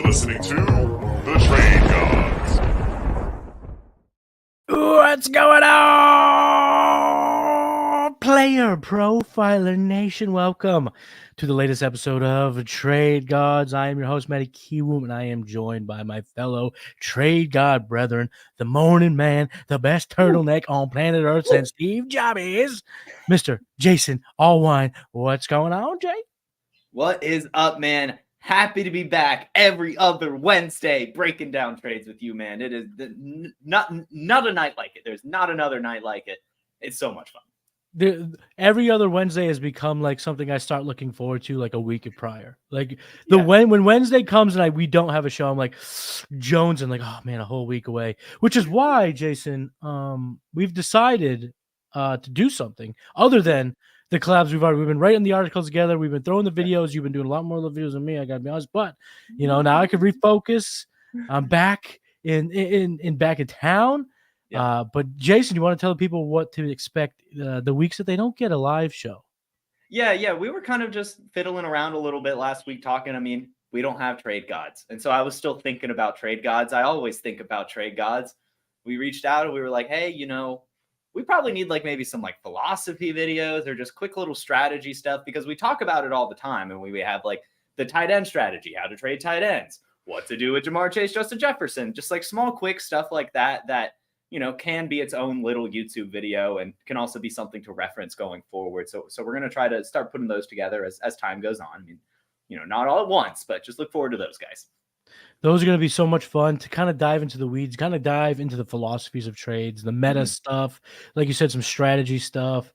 Listening to The Trade Gods. What's going on, Player Profiler Nation? Welcome to the latest episode of Trade Gods. I am your host, Matty Kiwoom, and I am joined by my fellow Trade God brethren, the morning man, the best turtleneck on planet Earth since Steve Jobs, Mr. Jason Allwine. What's going on, Jay? What is up, man? Happy to be back every other Wednesday breaking down trades with you, man. It is not a night like it. There's not another night like it. It's so much fun. Every other Wednesday has become like something I start looking forward to like a week prior. Like when Wednesday comes and we don't have a show, I'm like Jones and like, oh man, a whole week away. Which is why, Jason, we've decided to do something other than the collabs we've been writing the articles together. We've been throwing the videos. You've been doing a lot more of the videos than me. I gotta be honest, but now I can refocus. I'm back back in town. Yeah. But Jason, you want to tell people what to expect the weeks that they don't get a live show? Yeah. We were kind of just fiddling around a little bit last week talking. I mean, we don't have Trade Gods, and so I was still thinking about Trade Gods. I always think about Trade Gods. We reached out and we were like, hey, we probably need like maybe some like philosophy videos or just quick little strategy stuff, because we talk about it all the time. And we have like the tight end strategy, how to trade tight ends, what to do with Jamar Chase, Justin Jefferson, just like small, quick stuff like that, can be its own little YouTube video and can also be something to reference going forward. So we're going to try to start putting those together as time goes on. I mean, not all at once, but just look forward to those guys. Those are going to be so much fun to kind of dive into the weeds, kind of dive into the philosophies of trades, the meta stuff, like you said, some strategy stuff,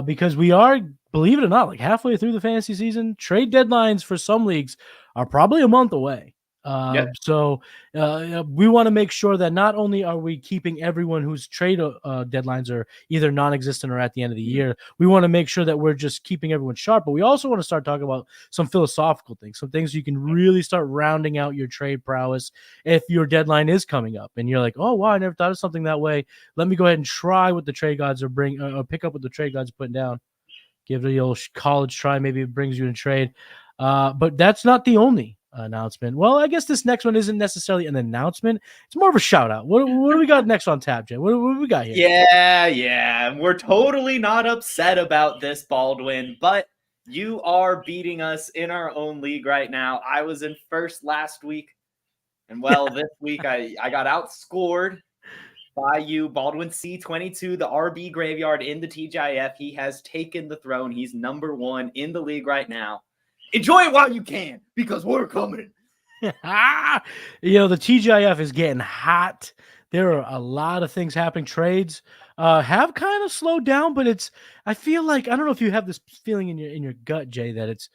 because we are, believe it or not, like halfway through the fantasy season. Trade deadlines for some leagues are probably a month away. So we want to make sure that not only are we keeping everyone whose trade deadlines are either non-existent or at the end of the year, we want to make sure that we're just keeping everyone sharp, but we also want to start talking about some philosophical things, some things you can really start rounding out your trade prowess if your deadline is coming up and you're like, oh, wow, I never thought of something that way. Let me go ahead and try what the trade gods are pick up what the trade gods are putting down. Give it the old college try. Maybe it brings you in trade. But that's not the only announcement. Well, I guess this next one isn't necessarily an announcement. It's more of a shout out. What do we got next on tap, Jay? What do we got here? Yeah. We're totally not upset about this, Baldwin, but you are beating us in our own league right now. I was in first last week, and this week I got outscored by you, Baldwin C22, the RB graveyard in the TGIF. He has taken the throne. He's number one in the league right now. Enjoy it while you can, because we're coming. The TGIF is getting hot. There are a lot of things happening. Trades have kind of slowed down, but I feel like, I don't know if you have this feeling in your gut, Jay, that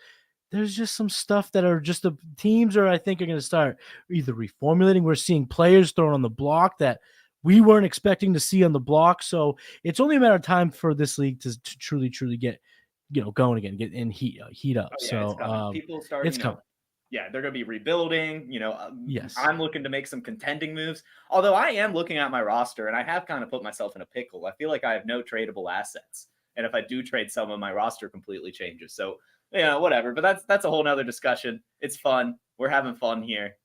there's just some stuff that are just the teams I think are going to start either reformulating. We're seeing players thrown on the block that we weren't expecting to see on the block. So it's only a matter of time for this league to truly get going again, get in heat up. Oh, yeah, so people starting. It's coming. Yeah, they're going to be rebuilding. Yes. I'm looking to make some contending moves. Although I am looking at my roster, and I have kind of put myself in a pickle. I feel like I have no tradable assets, and if I do trade someone, my roster completely changes. So whatever. But that's a whole nother discussion. It's fun. We're having fun here.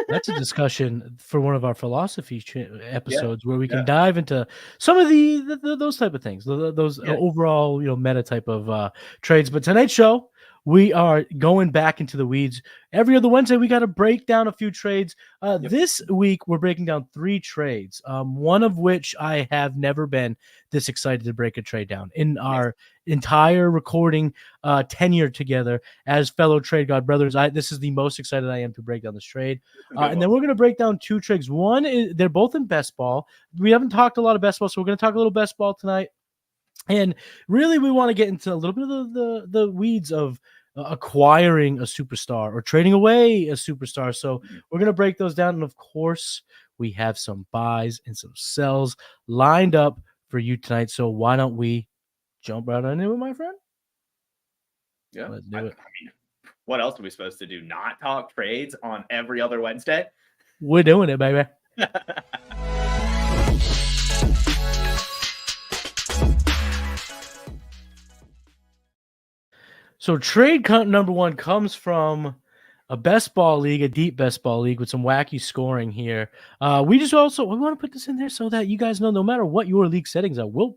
That's a discussion for one of our philosophy episodes where we can dive into some of those type of things, those overall meta type of trades. But tonight's show, we are going back into the weeds. Every other Wednesday, we got to break down a few trades. This week, we're breaking down 3 trades, one of which I have never been this excited to break a trade down in our entire recording tenure together as fellow trade god brothers. This is the most excited I am to break down this trade. And then we're going to break down 2 trades. One is they're both in best ball. We haven't talked a lot of best ball, so we're going to talk a little best ball tonight. And really, we want to get into a little bit of the weeds of acquiring a superstar or trading away a superstar. So we're going to break those down. And of course, we have some buys and some sells lined up for you tonight. So why don't we jump right into it, my friend? Yeah. Let's do it. I mean, what else are we supposed to do? Not talk trades on every other Wednesday? We're doing it, baby. So trade number one comes from a best ball league, a deep best ball league with some wacky scoring here. We want to put this in there so that you guys know no matter what your league settings are, we'll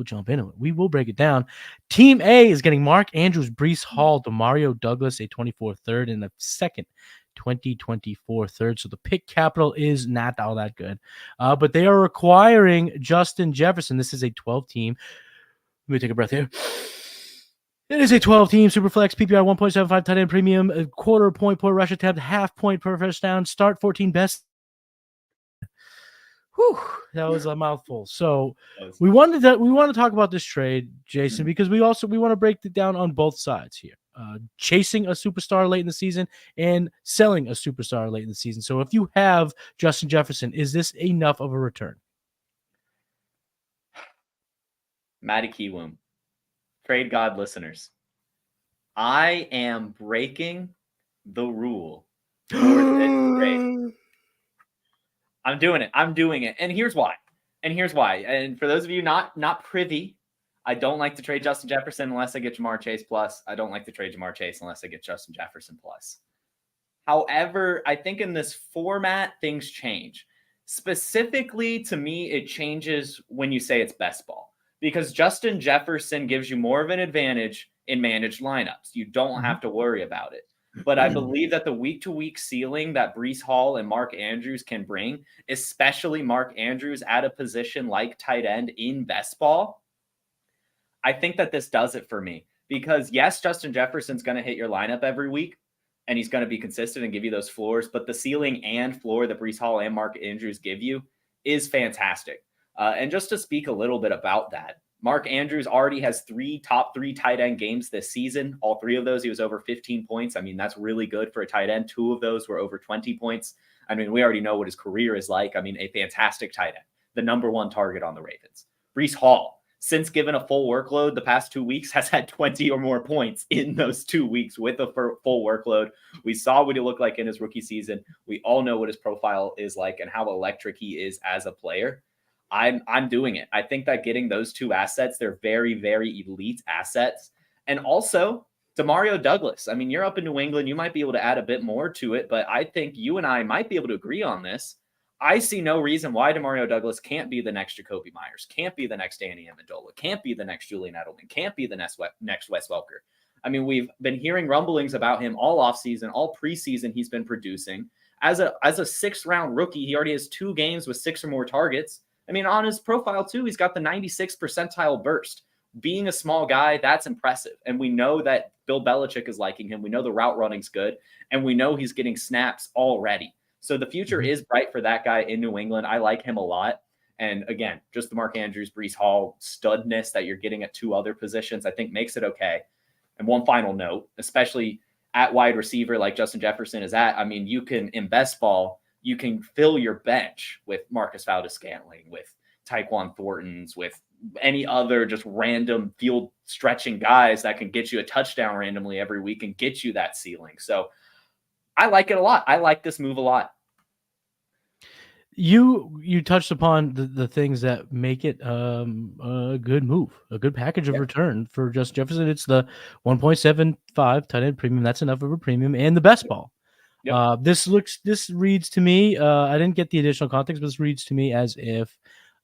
jump into it. We will break it down. Team A is getting Mark Andrews, Breece Hall, Demario Douglas, a 24 third, and a second 2024 third. So the pick capital is not all that good. But they are acquiring Justin Jefferson. This is a 12 team. Let me take a breath here. It is a 12-team Superflex PPR 1.75 tight end premium, a quarter point per rush attempt, half point per first down, start 14 best. Whew, that was a mouthful. So we want to talk about this trade, Jason, because we want to break it down on both sides here. Chasing a superstar late in the season and selling a superstar late in the season. So if you have Justin Jefferson, is this enough of a return? Matty Kiwoom. Trade God listeners, I am breaking the rule for this trade. I'm doing it. And here's why. And for those of you not privy, I don't like to trade Justin Jefferson unless I get Jamar Chase plus. I don't like to trade Jamar Chase unless I get Justin Jefferson plus. However, I think in this format, things change. Specifically, to me, it changes when you say it's best ball. Because Justin Jefferson gives you more of an advantage in managed lineups. You don't have to worry about it. But I believe that the week-to-week ceiling that Breece Hall and Mark Andrews can bring, especially Mark Andrews at a position like tight end in best ball, I think that this does it for me. Because, yes, Justin Jefferson's going to hit your lineup every week, and he's going to be consistent and give you those floors. But the ceiling and floor that Breece Hall and Mark Andrews give you is fantastic. And just to speak a little bit about that, Mark Andrews already has top three tight end games this season. All three of those, he was over 15 points. I mean, that's really good for a tight end. Two of those were over 20 points. I mean, we already know what his career is like. I mean, a fantastic tight end, the number one target on the Ravens. Breece Hall, since given a full workload the past 2 weeks, has had 20 or more points in those 2 weeks with a full workload. We saw what he looked like in his rookie season. We all know what his profile is like and how electric he is as a player. I'm doing it. I think that getting those two assets, they're very, very elite assets. And also Demario Douglas. I mean, you're up in New England. You might be able to add a bit more to it, but I think you and I might be able to agree on this. I see no reason why Demario Douglas can't be the next Jacoby Myers, can't be the next Danny Amendola, can't be the next Julian Edelman, can't be the next Wes Welker. I mean, we've been hearing rumblings about him all offseason, all preseason he's been producing. As a sixth-round rookie, he already has 2 games with 6 or more targets. I mean, on his profile, too, he's got the 96th percentile burst. Being a small guy, that's impressive. And we know that Bill Belichick is liking him. We know the route running's good. And we know he's getting snaps already. So the future is bright for that guy in New England. I like him a lot. And again, just the Mark Andrews, Breece Hall studness that you're getting at 2 other positions, I think makes it okay. And one final note, especially at wide receiver like Justin Jefferson is at, I mean, you can, in best ball, you can fill your bench with Marcus Valdes-Scantling, with Tyquan Thorntons, with any other just random field stretching guys that can get you a touchdown randomly every week and get you that ceiling. So I like it a lot. I like this move a lot. You touched upon the things that make it a good move, a good package of return for Justin Jefferson. It's the 1.75 tight end premium. That's enough of a premium, and the best ball. Yep. This reads to me, I didn't get the additional context, but this reads to me as if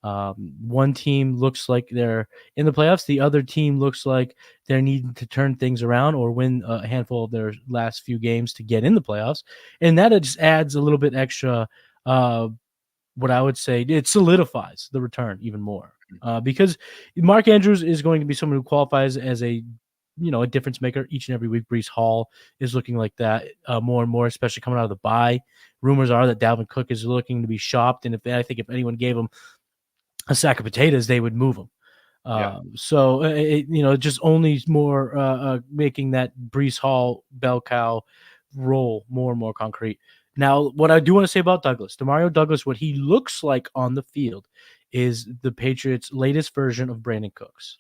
one team looks like they're in the playoffs, the other team looks like they're needing to turn things around or win a handful of their last few games to get in the playoffs. And that just adds a little bit extra, what I would say, it solidifies the return even more. Because Mark Andrews is going to be someone who qualifies as a difference maker each and every week. Breece Hall is looking like that more and more, especially coming out of the bye. Rumors are that Dalvin Cook is looking to be shopped, and I think if anyone gave him a sack of potatoes, they would move him. So just only more making that Breece Hall bell cow role more and more concrete. Now, what I do want to say about Demario Douglas, what he looks like on the field is the Patriots' latest version of Brandon Cooks.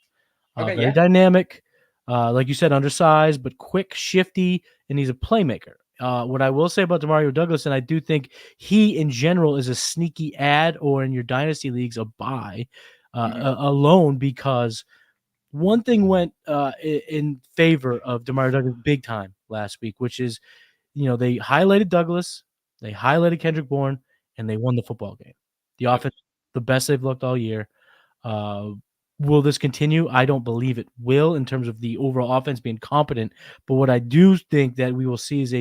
Very dynamic, like you said, undersized, but quick, shifty, and he's a playmaker. What I will say about Demario Douglas, and I do think he in general is a sneaky ad, or in your dynasty leagues, a buy alone, because one thing went in favor of Demario Douglas big time last week, which is, they highlighted Douglas, they highlighted Kendrick Bourne, and they won the football game. The offense, the best they've looked all year. Will this continue? I don't believe it will, in terms of the overall offense being competent. But what I do think that we will see is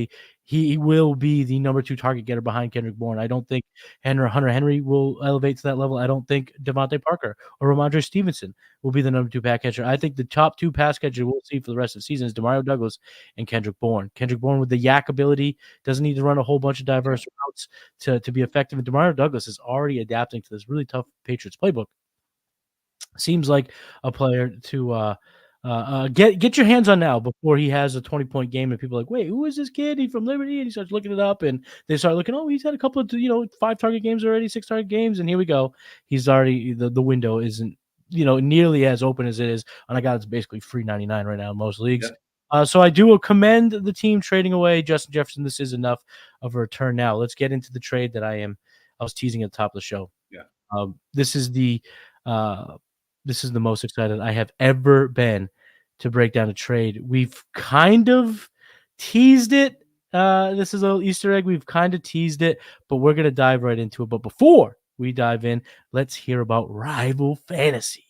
he will be the number 2 target getter behind Kendrick Bourne. I don't think Hunter Henry will elevate to that level. I don't think Devontae Parker or Ramondre Stevenson will be the number 2 pass catcher. I think the top 2 pass catchers we'll see for the rest of the season is Demario Douglas and Kendrick Bourne. Kendrick Bourne, with the yak ability, doesn't need to run a whole bunch of diverse routes to be effective. And Demario Douglas is already adapting to this really tough Patriots playbook. Seems like a player to get your hands on now, before he has a 20-point game and people are like, wait, who is this kid? He's from Liberty, and he starts looking it up, and they start looking, he's had a couple of 5 target games already, 6 target games, and here we go. He's already the window isn't nearly as open as it is on a guy that's basically free 99 right now in most leagues. So I do commend the team trading away Justin Jefferson. This is enough of a return now. Let's get into the trade that I was teasing at the top of the show. This is the most excited I have ever been to break down a trade. We've kind of teased it. This is a little Easter egg. We've kind of teased it, but we're going to dive right into it. But before we dive in, let's hear about Rival Fantasy.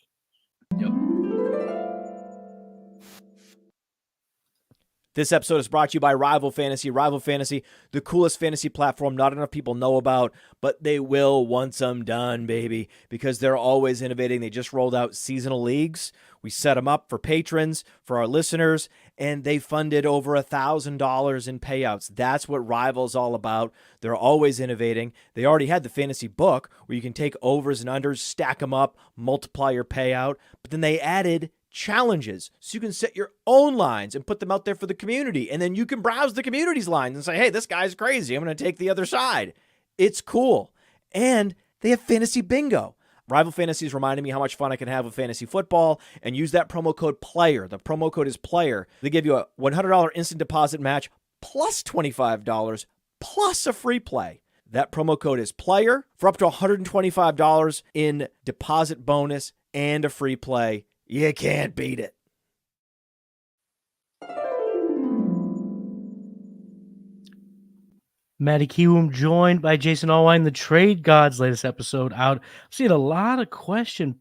This episode is brought to you by Rival Fantasy. Rival Fantasy, the coolest fantasy platform not enough people know about, but they will once I'm done, baby, because they're always innovating. They just rolled out seasonal leagues. We set them up for patrons, for our listeners, and they funded over $1,000 in payouts. That's what Rival's all about. They're always innovating. They already had the fantasy book where you can take overs and unders, stack them up, multiply your payout, but then they added challenges, so you can set your own lines and put them out there for the community, and then you can browse the community's lines and say, hey, this guy's crazy, I'm going to take the other side. It's cool. And they have fantasy bingo. Rival Fantasy is reminding me how much fun I can have with fantasy football, and use that promo code PLAYER. The promo code is PLAYER. They give you a $100 instant deposit match plus $25 plus a free play. That promo code is PLAYER for up to $125 in deposit bonus and a free play. You can't beat it. Matty Kiwoom joined by Jason Allwine, the Trade Gods latest episode out. I'm seeing a lot of questions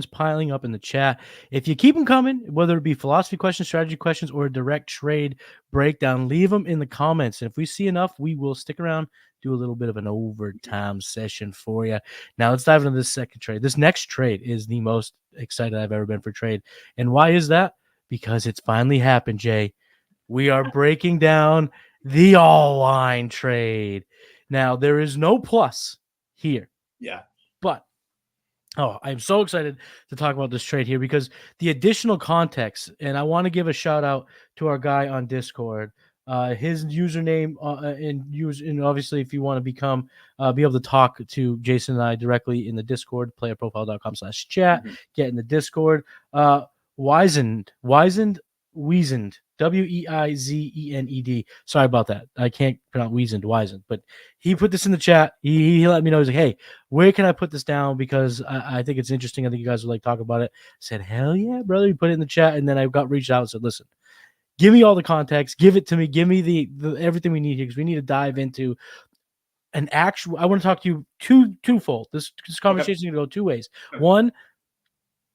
piling up in the chat. If you keep them coming, whether it be philosophy questions, strategy questions, or a direct trade breakdown, leave them in the comments. And if we see enough, we will stick around, do a little bit of an overtime session for you. Now let's dive into this second trade. This next trade is the most excited I've ever been for trade. And why is that? Because it's finally happened, Jay. We are breaking down the Allwine trade. Now, there is no plus here. Yeah. But, I'm so excited to talk about this trade here, because the additional context, and I want to give a shout out to our guy on Discord. His username, and obviously if you want to be able to talk to Jason and I directly in the Discord, playerprofile.com/chat, get in the Discord. Wizened, Weizened. Sorry about that. I can't pronounce Wizened, but he put this in the chat. He let me know. He's like, hey, where can I put this down? Because I think it's interesting. I think you guys would like talk about it. I said, hell yeah, brother. He put it in the chat, and then I got reached out and said, listen, give me all the context. Give it to me. Give me the everything we need here, because we need to dive into an actual. I want to talk to you twofold. This conversation is going to go two ways. One,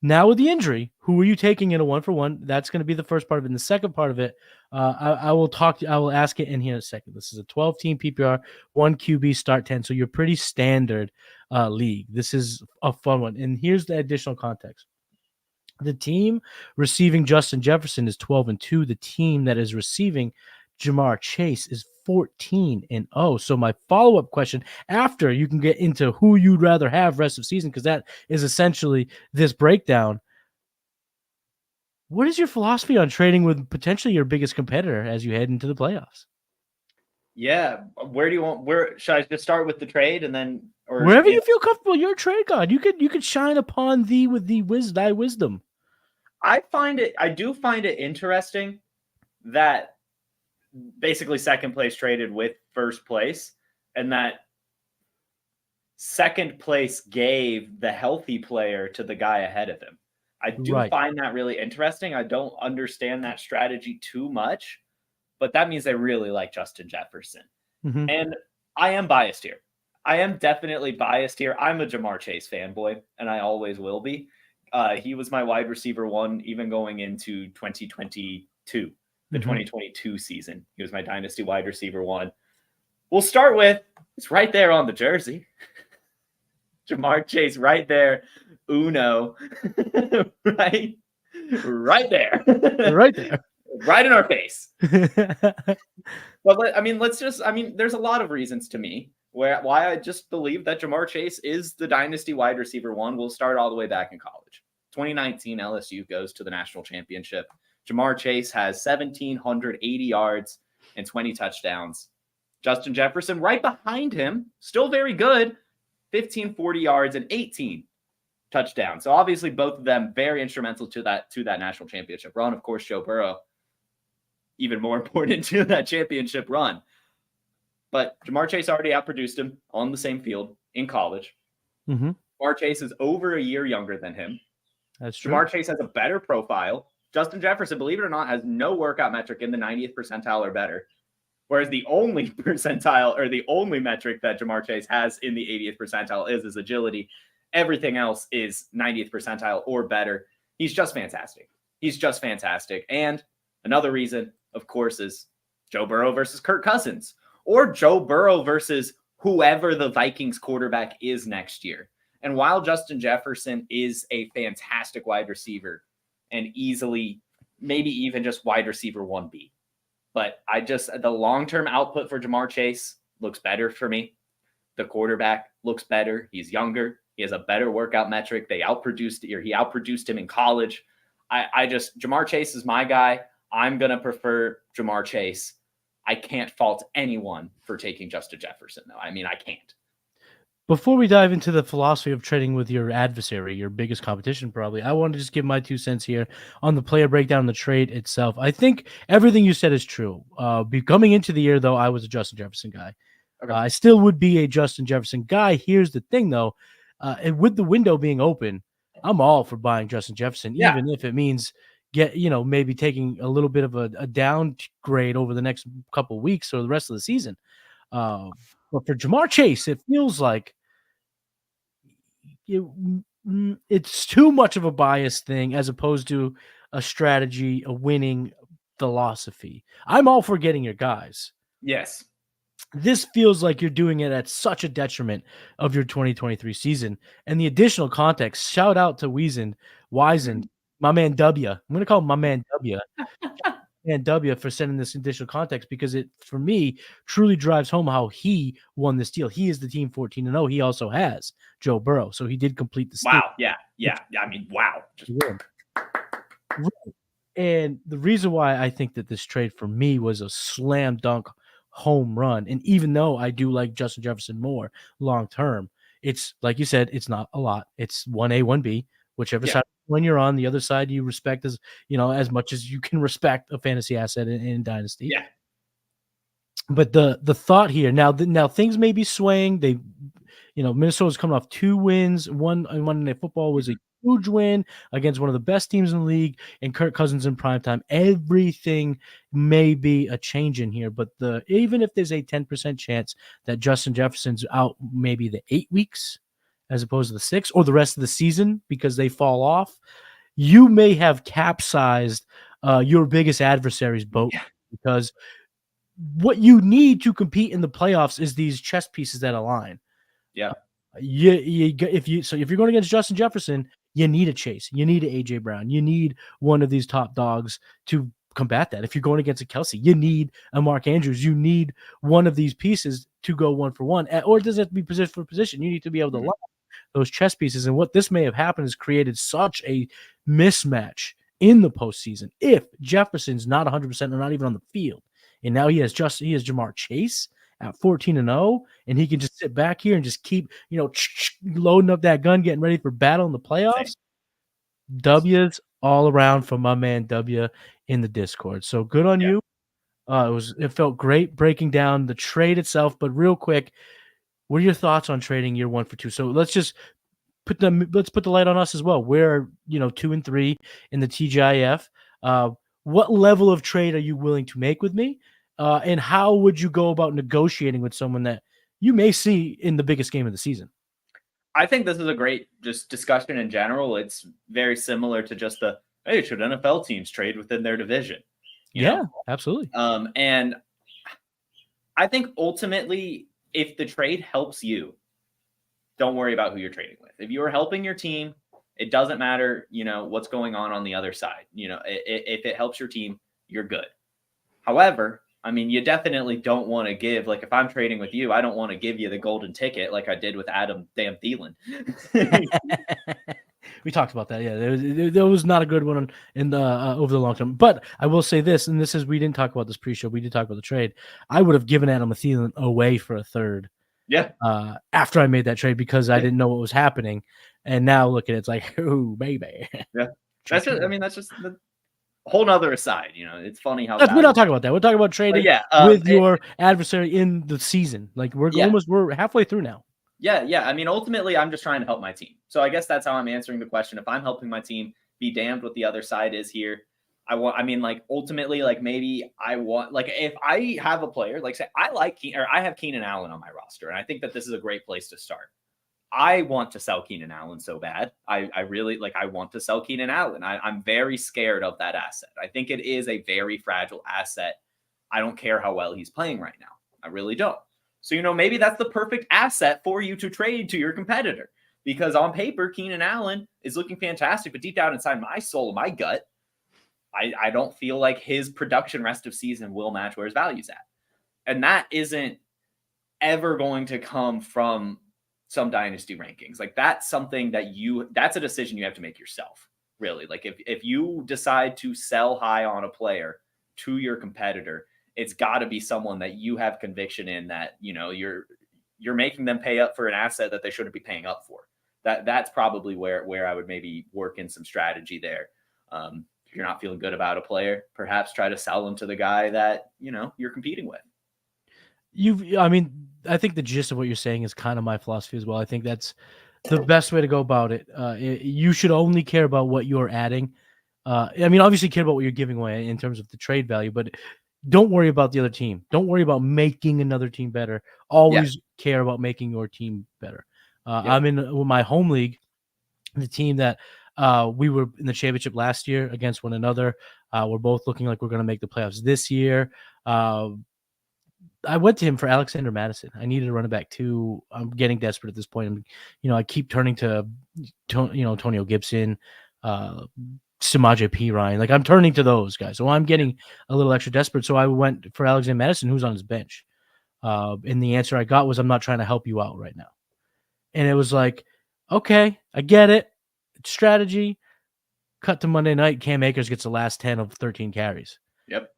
now with the injury, who are you taking in a 1-for-1? That's going to be the first part of it. And the second part of it, I will ask it in here in a second. This is a 12-team PPR, 1 QB start 10. So you're pretty standard league. This is a fun one. And here's the additional context. The team receiving Justin Jefferson is 12-2. The team that is receiving Jamar Chase is 14-0. So my follow-up question, after you can get into who you'd rather have rest of season, because that is essentially this breakdown. What is your philosophy on trading with potentially your biggest competitor as you head into the playoffs? Yeah, where should I just start with the trade and then or Wherever you feel comfortable, you're a trade god. You could shine upon thee with thy wisdom. I do find it interesting that basically second place traded with first place, and that second place gave the healthy player to the guy ahead of him. I do find that really interesting. I don't understand that strategy too much, but that means they really like Justin Jefferson. Mm-hmm. And I am biased here. I am definitely biased here. I'm a Jamar Chase fanboy, and I always will be. He was my wide receiver 1, even going into 2022, the 2022 season. He was my dynasty wide receiver 1. We'll start with, it's right there on the jersey. Jamar Chase right there. Uno. right there. Right there. Right in our face. But there's a lot of reasons to me why I just believe that Jamar Chase is the dynasty wide receiver 1. We'll start all the way back in college. 2019 LSU goes to the national championship. Jamar Chase has 1,780 yards and 20 touchdowns. Justin Jefferson right behind him, still very good, 1,540 yards and 18 touchdowns. So obviously both of them very instrumental to that national championship run. Of course, Joe Burrow, even more important to that championship run. But Jamar Chase already outproduced him on the same field in college. Mm-hmm. Jamar Chase is over a year younger than him. That's true. Jamar Chase has a better profile. Justin Jefferson, believe it or not, has no workout metric in the 90th percentile or better. Whereas the only percentile or the only metric that Jamar Chase has in the 80th percentile is agility. Everything else is 90th percentile or better. He's just fantastic. And another reason, of course, is Joe Burrow versus Kirk Cousins, or Joe Burrow versus whoever the Vikings quarterback is next year. And while Justin Jefferson is a fantastic wide receiver and easily, maybe even just wide receiver 1B, but the long-term output for Jamar Chase looks better for me. The quarterback looks better. He's younger. He has a better workout metric. He outproduced him in college. Jamar Chase is my guy. I'm going to prefer Jamar Chase. I can't fault anyone for taking Justin Jefferson, though. I mean, I can't. Before we dive into the philosophy of trading with your adversary, your biggest competition probably, I want to just give my 2 cents here on the player breakdown, the trade itself. I think everything you said is true. Coming into the year, though, I was a Justin Jefferson guy. Okay. I still would be a Justin Jefferson guy. Here's the thing, though. And with the window being open, I'm all for buying Justin Jefferson, even if it means maybe taking a little bit of a downgrade over the next couple of weeks or the rest of the season. But for Jamar Chase, it feels like it's too much of a biased thing as opposed to a strategy, a winning philosophy. I'm all for getting your guys. Yes. This feels like you're doing it at such a detriment of your 2023 season. And the additional context, shout out to Wiesand, my man W. I'm going to call him my man W. And W for sending this additional context, because it, for me, truly drives home how he won this deal. He is the team 14-0. He also has Joe Burrow, so he did complete the steal. Wow, yeah. I mean, wow. And the reason why I think that this trade for me was a slam dunk home run, and even though I do like Justin Jefferson more long term, it's like you said, it's not a lot. It's 1A, 1B, whichever side when you're on. The other side you respect as much as you can respect a fantasy asset in Dynasty. Yeah. But the thought here now things may be swaying. They, Minnesota's coming off 2 wins. One on Monday Night Football was a huge win against one of the best teams in the league, and Kirk Cousins in primetime. Everything may be a change in here, but even if there's a 10% chance that Justin Jefferson's out maybe the 8 weeks as opposed to the 6 or the rest of the season because they fall off, you may have capsized your biggest adversary's boat, because what you need to compete in the playoffs is these chess pieces that align. Yeah. If you're going against Justin Jefferson, you need a Chase, you need an AJ Brown, you need one of these top dogs to combat that. If you're going against a Kelsey, you need a Mark Andrews, you need one of these pieces to go 1-for-1, or it doesn't have to be position for position. You need to be able to lock those chess pieces. And what this may have happened is created such a mismatch in the postseason, if Jefferson's not 100% or not even on the field, and now he has Jamar Chase at 14-0, and he can just sit back here and just keep, loading up that gun, getting ready for battle in the playoffs. W's all around from my man W in the Discord. So good on you. It felt great breaking down the trade itself, but real quick, what are your thoughts on trading year 1 for 2? So let's put the light on us as well. We're 2 and 3 in the TGIF. What level of trade are you willing to make with me? And how would you go about negotiating with someone that you may see in the biggest game of the season? I think this is a great just discussion in general. It's very similar to just hey, should NFL teams trade within their division? You know? Absolutely. And I think ultimately, if the trade helps you, don't worry about who you're trading with. If you are helping your team, it doesn't matter, what's going on the other side. If it helps your team, you're good. However, I mean, you definitely don't want to give, like, if I'm trading with you, I don't want to give you the golden ticket like I did with Adam damn Thielen. We talked about that. Yeah, there was not a good one in the over the long term. But I will say this, and this is, we didn't talk about this pre-show. We did talk about the trade. I would have given Adam Thielen away for a third. Yeah. After I made that trade, because I didn't know what was happening, and now look at it, it's like, oh baby. Yeah. That's just the whole nother aside. It's funny how we're not talking about that. We're talking about trading with your adversary in the season. Like we're halfway through now. Yeah. I mean, ultimately, I'm just trying to help my team. So I guess that's how I'm answering the question. If I'm helping my team, be damned what the other side is here. Ultimately, like, maybe I want, like, if I have a player, like, say I have Keenan Allen on my roster, and I think that this is a great place to start. I want to sell Keenan Allen so bad. I really, like, I want to sell Keenan Allen. I'm very scared of that asset. I think it is a very fragile asset. I don't care how well he's playing right now. I really don't. So, maybe that's the perfect asset for you to trade to your competitor, because on paper, Keenan Allen is looking fantastic, but deep down inside my soul, my gut, I don't feel like his production rest of season will match where his value's at. And that isn't ever going to come from some dynasty rankings. Like, that's something that's a decision you have to make yourself, really. Like, if you decide to sell high on a player to your competitor, it's got to be someone that you have conviction in, that, you're making them pay up for an asset that they shouldn't be paying up for. That's probably where I would maybe work in some strategy there. If you're not feeling good about a player, perhaps try to sell them to the guy that, you're competing with. I think the gist of what you're saying is kind of my philosophy as well. I think that's the best way to go about it. You should only care about what you're adding. Obviously care about what you're giving away in terms of the trade value, but don't worry about the other team. Don't worry about making another team better. Always care about making your team better. I'm in my home league, the team that we were in the championship last year against one another. We're both looking like we're going to make the playoffs this year. I went to him for Alexander Madison. I needed a running back too. I'm getting desperate at this point. I keep turning to, Antonio Gibson, Samaje Perine. Like, I'm turning to those guys. So I'm getting a little extra desperate. So I went for Alexander Madison, who's on his bench. And the answer I got was, I'm not trying to help you out right now. And it was like, okay, I get it. It's strategy. Cut to Monday night. Cam Akers gets the last 10 of 13 carries. Yep.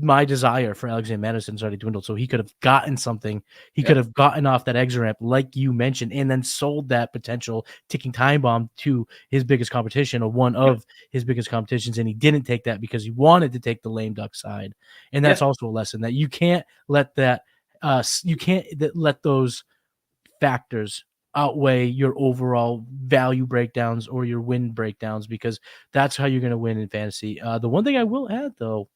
My desire for Alexander Madison started to dwindle, so he could have gotten something. He could have gotten off that exit ramp, like you mentioned, and then sold that potential ticking time bomb to his biggest competition, or one of his biggest competitions, and he didn't take that because he wanted to take the lame duck side. And that's also a lesson that you can't let that. You can't let those factors outweigh your overall value breakdowns or your win breakdowns, because that's how you're going to win in fantasy. The one thing I will add, though,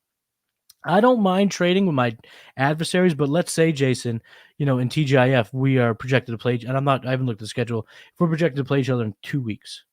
I don't mind trading with my adversaries, but let's say, Jason, in TGIF, we are projected to play, and I haven't looked at the schedule. If we're projected to play each other in 2 weeks,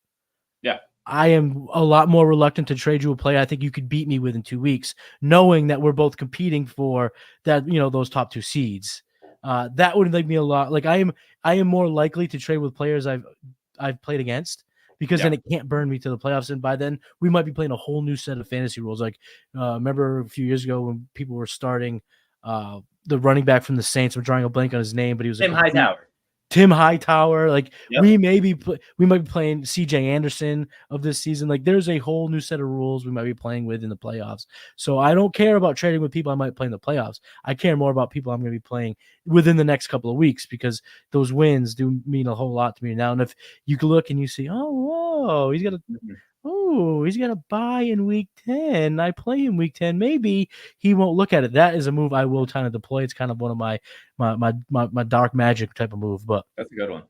I am a lot more reluctant to trade you a player I think you could beat me with in 2 weeks, knowing that we're both competing for that, those top 2 seeds. That would make me a lot, like, I am more likely to trade with players I've played against, because then it can't burn me to the playoffs. And by then we might be playing a whole new set of fantasy rules. Like, remember a few years ago when people were starting the running back from the Saints. I'm drawing a blank on his name, but he was Tim Hightower. Tim Hightower. Like Yep. we might be playing CJ Anderson of this season. Like there's a whole new set of rules we might be playing with in the playoffs. So I don't care about trading with people I might play in the playoffs. I care more about people I'm going to be playing within the next couple of weeks, because those wins do mean a whole lot to me now. And if you can look and you see, oh, whoa, he's got a bye in week 10. I play in week 10. Maybe he won't look at it. That is a move I will kind of deploy. It's kind of one of my dark magic type of move. But That's a good one.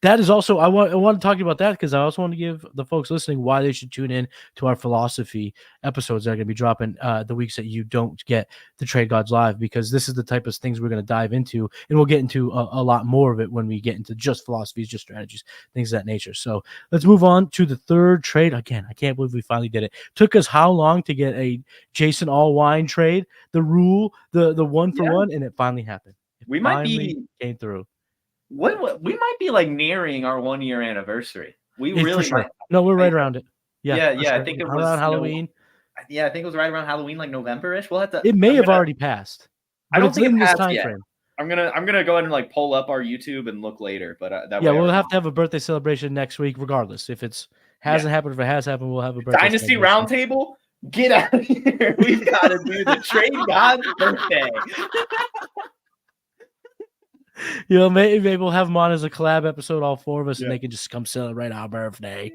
that is also, I want to talk to you about that, because I also want to give the folks listening why they should tune in to our philosophy episodes that are going to be dropping the weeks that you don't get the Trade Gods Live, because this is the type of things we're going to dive into, and we'll get into a lot more of it when we get into just philosophies, just strategies, things of that nature. So let's move on to the third trade. Again, I can't believe we finally did it. Took us how long to get a Jason Allwine trade, the rule, the one for one, and it finally happened. We might came through. What we might be like nearing our 1 year anniversary. We Yeah, really for sure. might. No, we're right around it. Yeah, Yeah. I think it was around Halloween. Yeah, I think it was right around Halloween, like November-ish. We'll have to. It may have already passed. I don't think in it this passed time yet. frame. I'm gonna go ahead and like pull up our YouTube and look later. But that Yeah, way we'll have to have a birthday celebration next week, regardless. If it's hasn't happened, if it has happened, we'll have a birthday Dynasty celebration. Roundtable. Get out of here. We've got to do the Trade God's birthday. You know, maybe we'll have them on as a collab episode, all four of us, Yeah. and they can just come celebrate our birthday.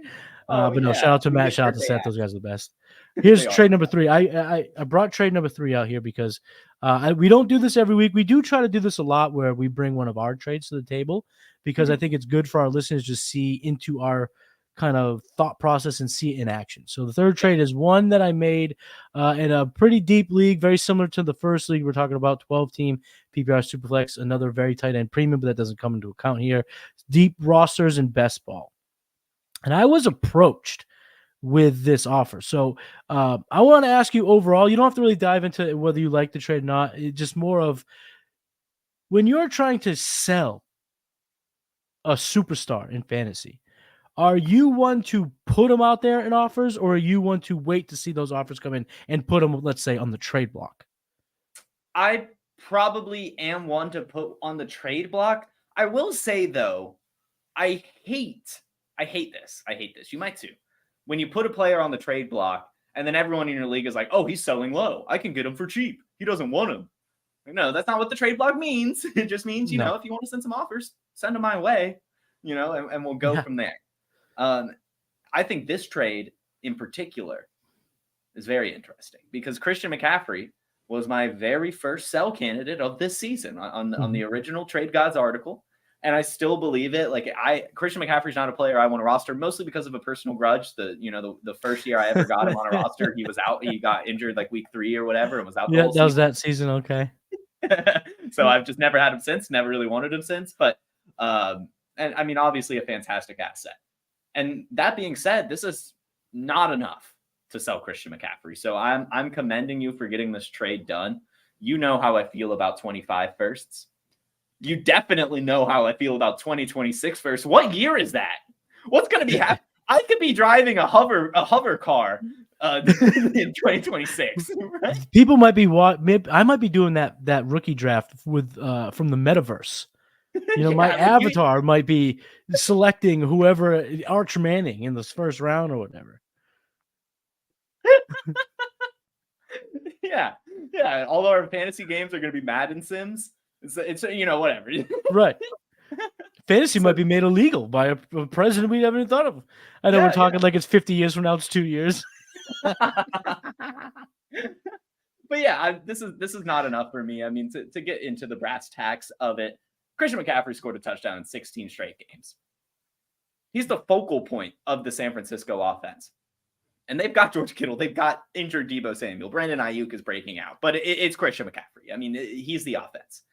Oh, But no, yeah. shout out to We Matt, get shout out to birthday Seth. hats. Those guys are the best. Here's They are. trade number 3. I brought trade number 3 out here because we don't do this every week. We do try to do this a lot, where we bring one of our trades to the table, because I think it's good for our listeners to see into our kind of thought process and see it in action. So the third trade is one that I made in a pretty deep league, very similar to the first league. We're talking about 12-team PPR Superflex, another very tight end premium, but that doesn't come into account here. Deep rosters and best ball. And I was approached with this offer. So I want to ask you overall, you don't have to really dive into whether you like the trade or not. It's just more of when you're trying to sell a superstar in fantasy, are you one to put them out there in offers, or are you one to wait to see those offers come in and put them, let's say, on the trade block? I probably am one to put on the trade block. I will say, though, I hate this. You might too. When you put a player on the trade block and then everyone in your league is like, oh, he's selling low. I can get him for cheap. He doesn't want him. No, that's not what the trade block means. It just means, you know, if you want to send some offers, send them my way, you know, and we'll go from there. I think this trade in particular is very interesting because Christian McCaffrey was my very first sell candidate of this season on the original Trade Gods article. And I still believe it. Like Christian McCaffrey's not a player I want to roster, mostly because of a personal grudge. The first year I ever got him on a roster, he was out. He got injured like week 3 or whatever and was out the whole that was season. that season. Okay. So I've just never had him since, never really wanted him since. But and I mean, obviously a fantastic asset. And that being said, this is not enough to sell Christian McCaffrey. So I'm commending you for getting this trade done. You know how I feel about 25 firsts. You definitely know how I feel about 2026 firsts. What year is that? What's going to be happening? I could be driving a hover car in 2026. Right? People might be I might be doing that rookie draft with from the metaverse. You know, my avatar might be selecting whoever Arch Manning in this first round or whatever. Yeah. All our fantasy games are going to be Madden Sims. It's you know, whatever. Right. Fantasy might be made illegal by a president we haven't even thought of. I know we're talking like it's 50 years from now. It's 2 years. But yeah, this is not enough for me. I mean, to get into the brass tacks of it, Christian McCaffrey scored a touchdown in 16 straight games. He's the focal point of the San Francisco offense. And they've got George Kittle. They've got injured Deebo Samuel. Brandon Ayuk is breaking out. But it's Christian McCaffrey. I mean, he's the offense.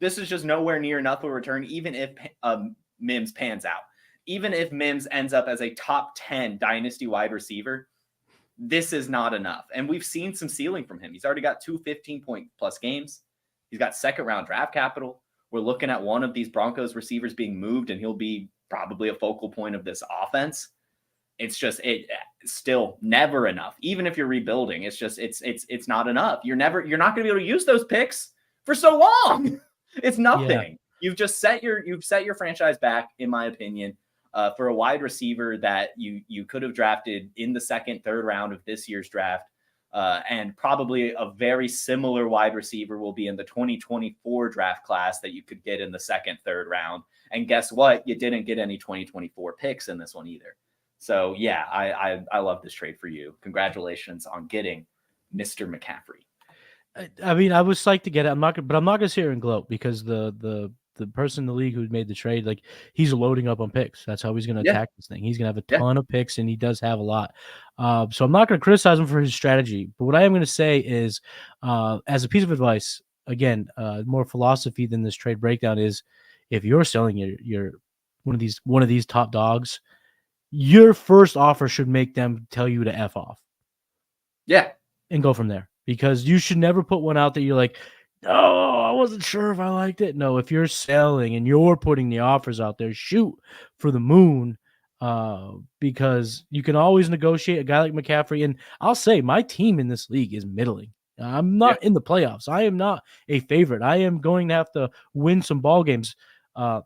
This is just nowhere near enough of a return, even if Mims pans out. Even if Mims ends up as a top 10 dynasty wide receiver, this is not enough. And we've seen some ceiling from him. He's already got 2 15-point-plus games. He's got second-round draft capital. We're looking at one of these Broncos receivers being moved, and he'll be probably a focal point of this offense. It's just it's still never enough. Even if you're rebuilding, it's just it's not enough. You're not going to be able to use those picks for so long. It's nothing. you've set your franchise back, in my opinion, for a wide receiver that you could have drafted in the second, third round of this year's draft. And probably a very similar wide receiver will be in the 2024 draft class that you could get in the second, third round. And guess what? You didn't get any 2024 picks in this one either. So yeah, I love this trade for you. Congratulations on getting Mr. McCaffrey. I mean, I was psyched to get it. I'm not gonna sit here and gloat because the person in the league who made the trade, like, he's loading up on picks. That's how he's gonna attack this thing. He's gonna have a ton of picks, and he does have a lot. So I'm not gonna criticize him for his strategy. But what I am gonna say is, as a piece of advice, again, more philosophy than this trade breakdown is, if you're selling your one of these top dogs, your first offer should make them tell you to F off. Yeah. And go from there. Because you should never put one out that you're like, oh, I wasn't sure if I liked it. No, if you're selling and you're putting the offers out there, shoot for the moon, because you can always negotiate a guy like McCaffrey. And I'll say my team in this league is middling. I'm not in the playoffs. I am not a favorite. I am going to have to win some ball games. But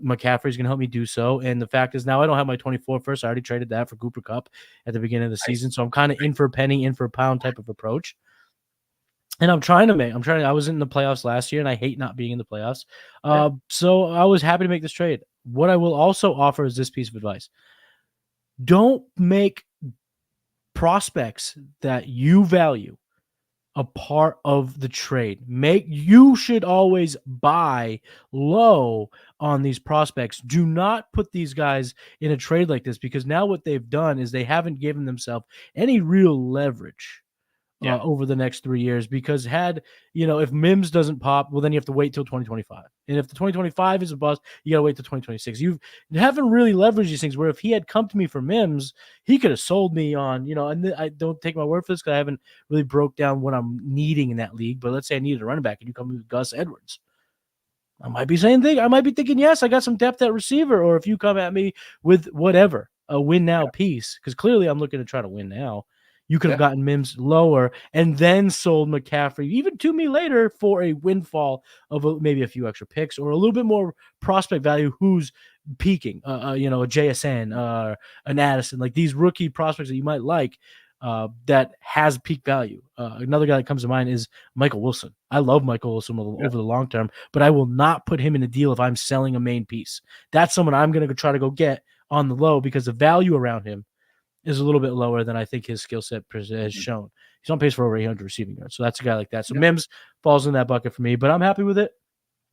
McCaffrey's going to help me do so. And the fact is, now I don't have my 24 first. I already traded that for Cooper Kupp at the beginning of the season. So I'm kind of in for a penny, in for a pound type of approach. And I was in the playoffs last year, and I hate not being in the playoffs. So I was happy to make this trade. What I will also offer is this piece of advice. Don't make prospects that you value a part of the trade. You should always buy low on these prospects. Do not put these guys in a trade like this, because now what they've done is they haven't given themselves any real leverage over the next 3 years, because if Mims doesn't pop, well, then you have to wait till 2025. And if the 2025 is a bust, you got to wait till 2026. You haven't really leveraged these things, where if he had come to me for Mims, he could have sold me on, and I don't take my word for this because I haven't really broke down what I'm needing in that league. But let's say I needed a running back and you come with Gus Edwards. I might be thinking, yes, I got some depth at receiver. Or if you come at me with whatever, a win now piece, because clearly I'm looking to try to win now. You could have gotten Mims lower and then sold McCaffrey, even to me later, for a windfall of maybe a few extra picks or a little bit more prospect value who's peaking, a JSN, an Addison, like these rookie prospects that you might like, that has peak value. Another guy that comes to mind is Michael Wilson. I love Michael Wilson over the long term, but I will not put him in a deal if I'm selling a main piece. That's someone I'm going to try to go get on the low, because the value around him is a little bit lower than I think his skill set has shown. He's on pace for over 800 receiving yards. So that's a guy like that. So Mims falls in that bucket for me, but I'm happy with it.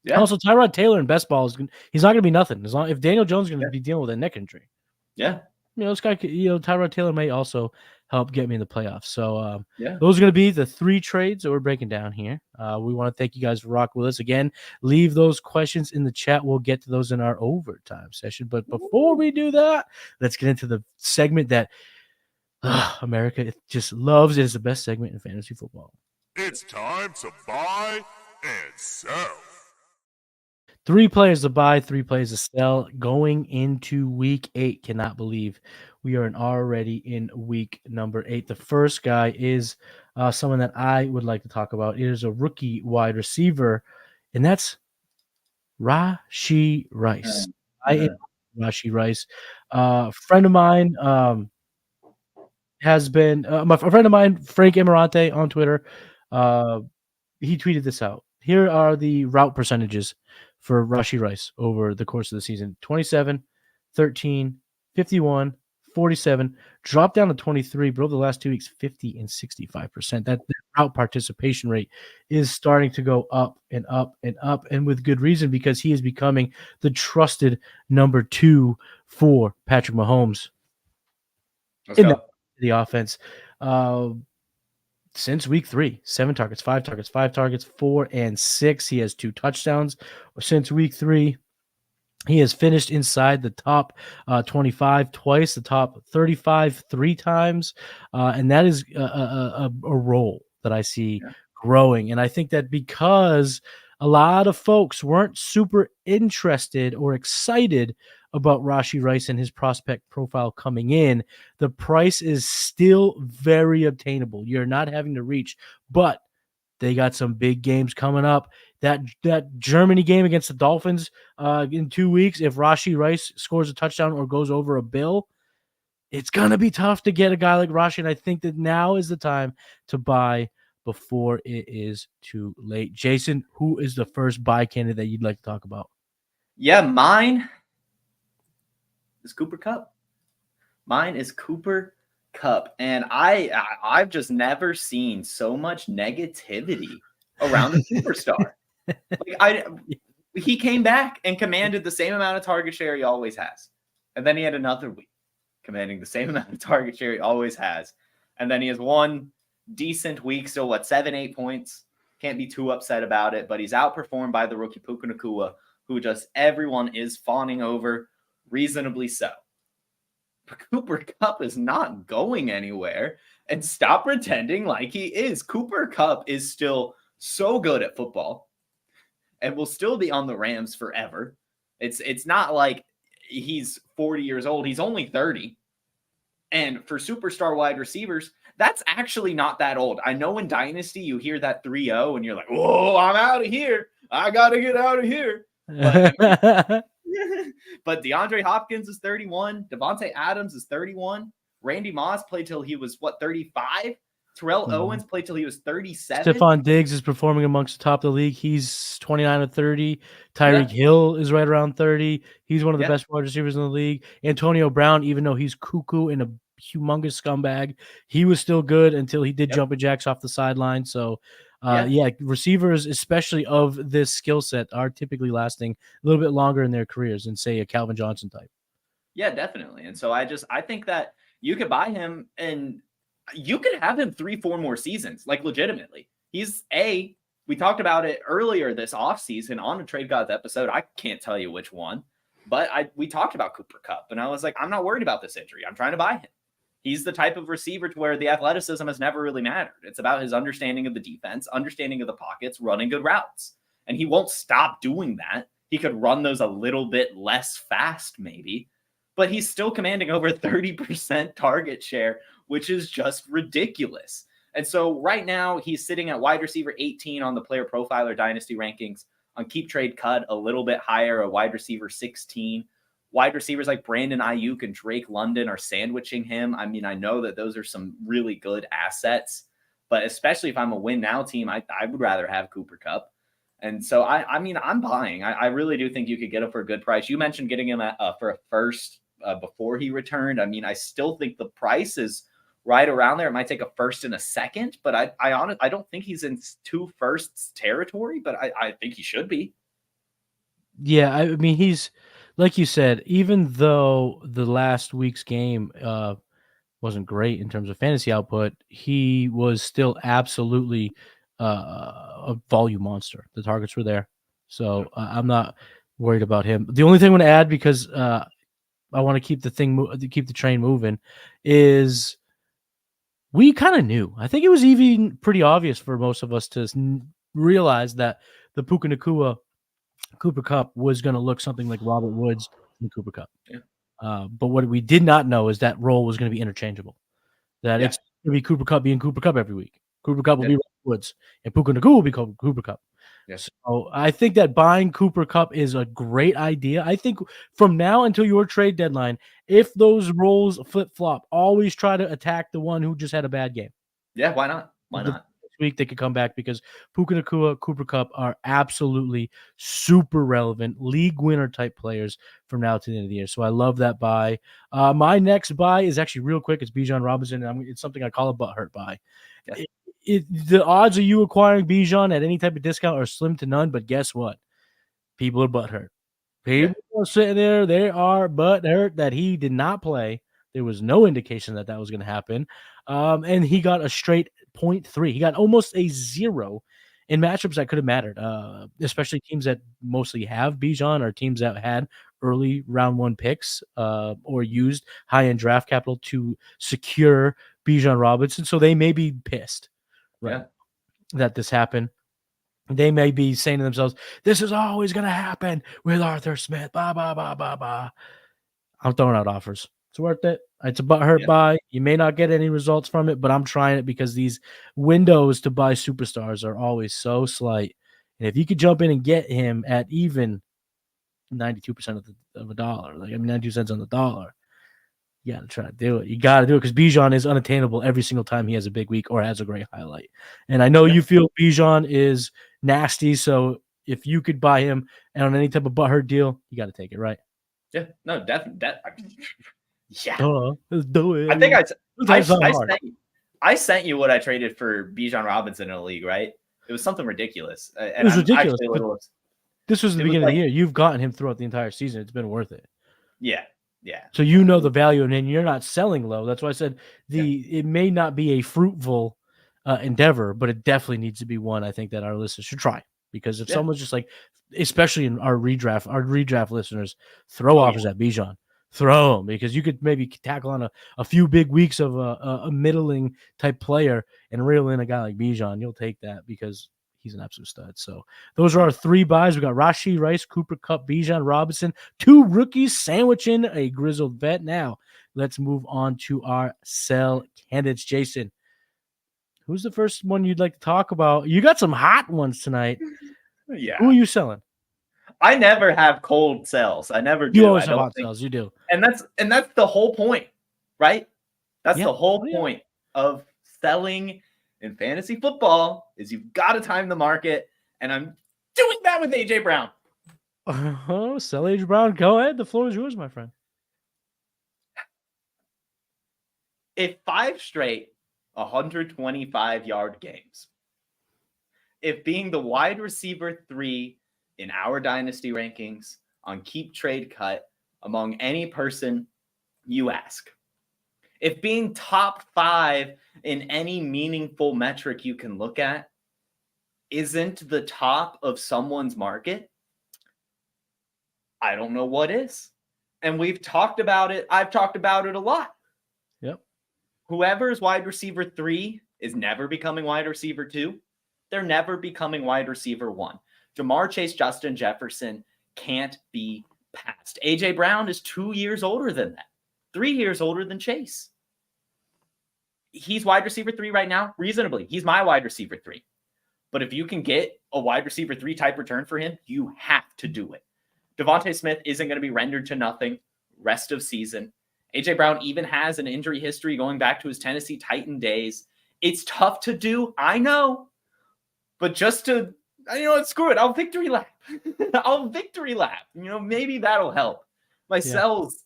Yeah. Also, Tyrod Taylor in best ball he's not going to be nothing if Daniel Jones is going to be dealing with a neck injury. Yeah. This guy, Tyrod Taylor may also help get me in the playoffs. So those are going to be the 3 trades that we're breaking down here. We want to thank you guys for rocking with us. Again, leave those questions in the chat. We'll get to those in our overtime session. But before we do that, let's get into the segment that America just loves. It is the best segment in fantasy football. It's time to buy and sell. 3 players to buy, 3 players to sell going into week 8. Cannot believe we are already in week number 8. The first guy is someone that I would like to talk about. It is a rookie wide receiver, and that's Rashee Rice. Rashee Rice. A friend of mine has been a friend of mine, Frank Emirante on Twitter. He tweeted this out. Here are the route percentages for Rashee Rice over the course of the season: 27, 13, 51, 47, dropped down to 23, but over the last 2 weeks, 50 and 65%. That route participation rate is starting to go up and up and up, and with good reason, because he is becoming the trusted number 2 for Patrick Mahomes in the offense. Since week 3, 7 targets, 5 targets, 5 targets, 4 and 6. He has 2 touchdowns. Since week 3, he has finished inside the top 25 twice, the top 35 3 times. And that is a role that I see growing. And I think that because a lot of folks weren't super interested or excited about Rashee Rice and his prospect profile coming in, the price is still very obtainable. You're not having to reach, but they got some big games coming up. That Germany game against the Dolphins in 2 weeks, if Rashee Rice scores a touchdown or goes over a bill, it's going to be tough to get a guy like Rashee, and I think that now is the time to buy before it is too late. Jason, who is the first buy candidate that you'd like to talk about? Yeah, mine is Cooper Kupp. Mine is Cooper Kupp, and I've just never seen so much negativity around a superstar. He came back and commanded the same amount of target share he always has, and then he had another week commanding the same amount of target share he always has, and then he has one decent week, still 7-8 points. Can't be too upset about it, but he's outperformed by the rookie Puka Nacua, who just everyone is fawning over, reasonably so. But Cooper Kupp is not going anywhere, and stop pretending like he is. Cooper Kupp is still so good at football and will still be on the Rams forever. It's not like he's 40 years old. He's only 30. And for superstar wide receivers, that's actually not that old. I know in Dynasty you hear that 3-0 and you're like, whoa, I'm out of here. I got to get out of here. But DeAndre Hopkins is 31. Devontae Adams is 31. Randy Moss played till he was, 35? Terrell Owens played till he was 37. Stephon Diggs is performing amongst the top of the league. He's 29 or 30. Tyreek Hill is right around 30. He's one of the best wide receivers in the league. Antonio Brown, even though he's cuckoo and a humongous scumbag, he was still good until he did jumping jacks off the sideline. So, receivers, especially of this skill set, are typically lasting a little bit longer in their careers than, say, a Calvin Johnson type. Yeah, definitely. And so I think that you could buy him and you could have him 3-4 more seasons, like legitimately. We talked about it earlier this offseason on a Trade Gods episode. I can't tell you which one, but we talked about Cooper Kupp, and I was like, I'm not worried about this injury. I'm trying to buy him. He's the type of receiver to where the athleticism has never really mattered. It's about his understanding of the defense, understanding of the pockets, running good routes. And he won't stop doing that. He could run those a little bit less fast, maybe, but he's still commanding over 30% target share, which is just ridiculous. And so right now he's sitting at wide receiver 18 on the PlayerProfiler Dynasty rankings. On Keep Trade Cut, a little bit higher, a wide receiver 16. Wide receivers like Brandon Ayuk and Drake London are sandwiching him. I mean, I know that those are some really good assets, but especially if I'm a win now team, I would rather have Cooper Kupp. And so, I'm buying. I really do think you could get him for a good price. You mentioned getting him for a first before he returned. I mean, I still think the price is right around there. It might take a first and a second, but I don't think he's in 2 firsts territory, but I think he should be. Yeah, I mean, he's, like you said, even though the last week's game wasn't great in terms of fantasy output, he was still absolutely a volume monster. The targets were there. So I'm not worried about him. The only thing I'm going to add, because I want to keep the train moving, is we kind of knew. I think it was even pretty obvious for most of us to realize that the Puka Nacua Cooper Kupp was going to look something like Robert Woods and Cooper Kupp. Yeah. But what we did not know is that role was going to be interchangeable. That it's going to be Cooper Kupp being Cooper Kupp every week. Cooper Kupp will be Robert Woods, and Puka Nacua will be called Cooper Kupp. Yes. So I think that buying Cooper Kupp is a great idea. I think from now until your trade deadline, if those roles flip-flop, always try to attack the one who just had a bad game. Yeah, why not? Why not? Week they could come back, because Puka Nacua, Cooper Kupp are absolutely super relevant league winner type players from now to the end of the year. So I love that buy. My next buy is actually real quick. It's Bijan Robinson. And it's something I call a butthurt buy. Yeah. The odds of you acquiring Bijan at any type of discount are slim to none, but guess what? People are butthurt. People are sitting there. They are butthurt that he did not play. There was no indication that was going to happen. And he got a straight 0.3. He got almost a 0 in matchups that could have mattered, especially teams that mostly have Bijan or teams that had early round 1 picks or used high-end draft capital to secure Bijan Robinson. So they may be pissed that this happened. They may be saying to themselves, this is always going to happen with Arthur Smith. Bah, bah, bah, bah, bah. I'm throwing out offers. It's worth it. It's a butthurt buy. You may not get any results from it, but I'm trying it because these windows to buy superstars are always so slight. And if you could jump in and get him at even 92% of a dollar, 92 cents on the dollar, you got to try to do it. You got to do it because Bijan is unattainable every single time he has a big week or has a great highlight. And I know you feel Bijan is nasty, so if you could buy him and on any type of butthurt deal, you got to take it, right? Yeah, no, definitely. Yeah, let's do it. I think I sent you what I traded for Bijan Robinson in a league, right? It was something ridiculous. And it was ridiculous. This was the beginning of the year. You've gotten him throughout the entire season. It's been worth it. Yeah. So you know the value, and you're not selling low. That's why I said it may not be a fruitful endeavor, but it definitely needs to be one I think that our listeners should try. Because if someone's just like, especially in our redraft listeners, throw offers at Bijan. Throw them because you could maybe tackle on a few big weeks of a middling type player and reel in a guy like Bijan. You'll take that because he's an absolute stud. So those are our 3 buys. We got Rashee Rice, Cooper Kupp, Bijan Robinson, 2 rookies sandwiching a grizzled vet. Now let's move on to our sell candidates. Jason, who's the first one you'd like to talk about? You got some hot ones tonight. Yeah. Who are you selling? I never have cold sells. I never do. You always have hot sells. You do. And that's the whole point, right? That's the whole point of selling in fantasy football is you've got to time the market. And I'm doing that with AJ Brown. Oh, sell AJ Brown. Go ahead. The floor is yours, my friend. If 5 straight 125-yard games, if being the wide receiver 3 in our dynasty rankings on Keep Trade Cut among any person you ask, if being top 5 in any meaningful metric you can look at isn't the top of someone's market, I don't know what is. And we've talked about it. I've talked about it a lot. Yep. Whoever's wide receiver 3 is never becoming wide receiver 2. They're never becoming wide receiver 1. Jamar Chase, Justin Jefferson can't be passed. AJ Brown is 2 years older than that. 3 years older than Chase. He's wide receiver 3 right now, reasonably. He's my wide receiver 3. But if you can get a wide receiver 3 type return for him, you have to do it. Devontae Smith isn't going to be rendered to nothing rest of season. AJ Brown even has an injury history going back to his Tennessee Titan days. It's tough to do, I know. But just to, screw it. I'll victory lap. Maybe that'll help. My sells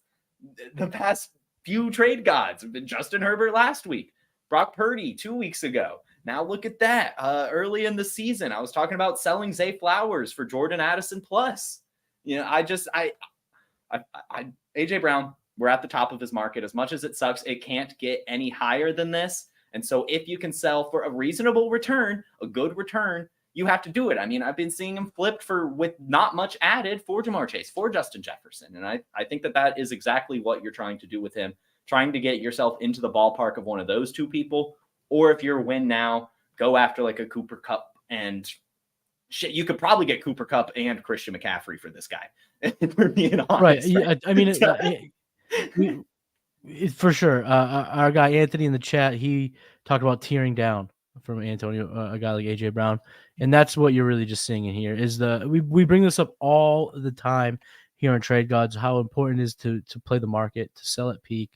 the past few trade gods have been Justin Herbert last week, Brock Purdy 2 weeks ago. Now look at that. Early in the season, I was talking about selling Zay Flowers for Jordan Addison plus. AJ Brown, we're at the top of his market. As much as it sucks, it can't get any higher than this. And so if you can sell for a reasonable return, a good return, you have to do it. I mean, I've been seeing him flipped with not much added for Jamar Chase, for Justin Jefferson. And I think that is exactly what you're trying to do with him, trying to get yourself into the ballpark of one of those 2 people. Or if you're win now, go after like a Cooper Kupp and shit. You could probably get Cooper Kupp and Christian McCaffrey for this guy. For being honest. Right. Yeah, I mean, for sure. Our guy Anthony in the chat, he talked about tearing down from Antonio, a guy like AJ Brown, and that's what you're really just seeing in here. Is we bring this up all the time here on Trade Gods, how important it is to play the market, to sell at peak.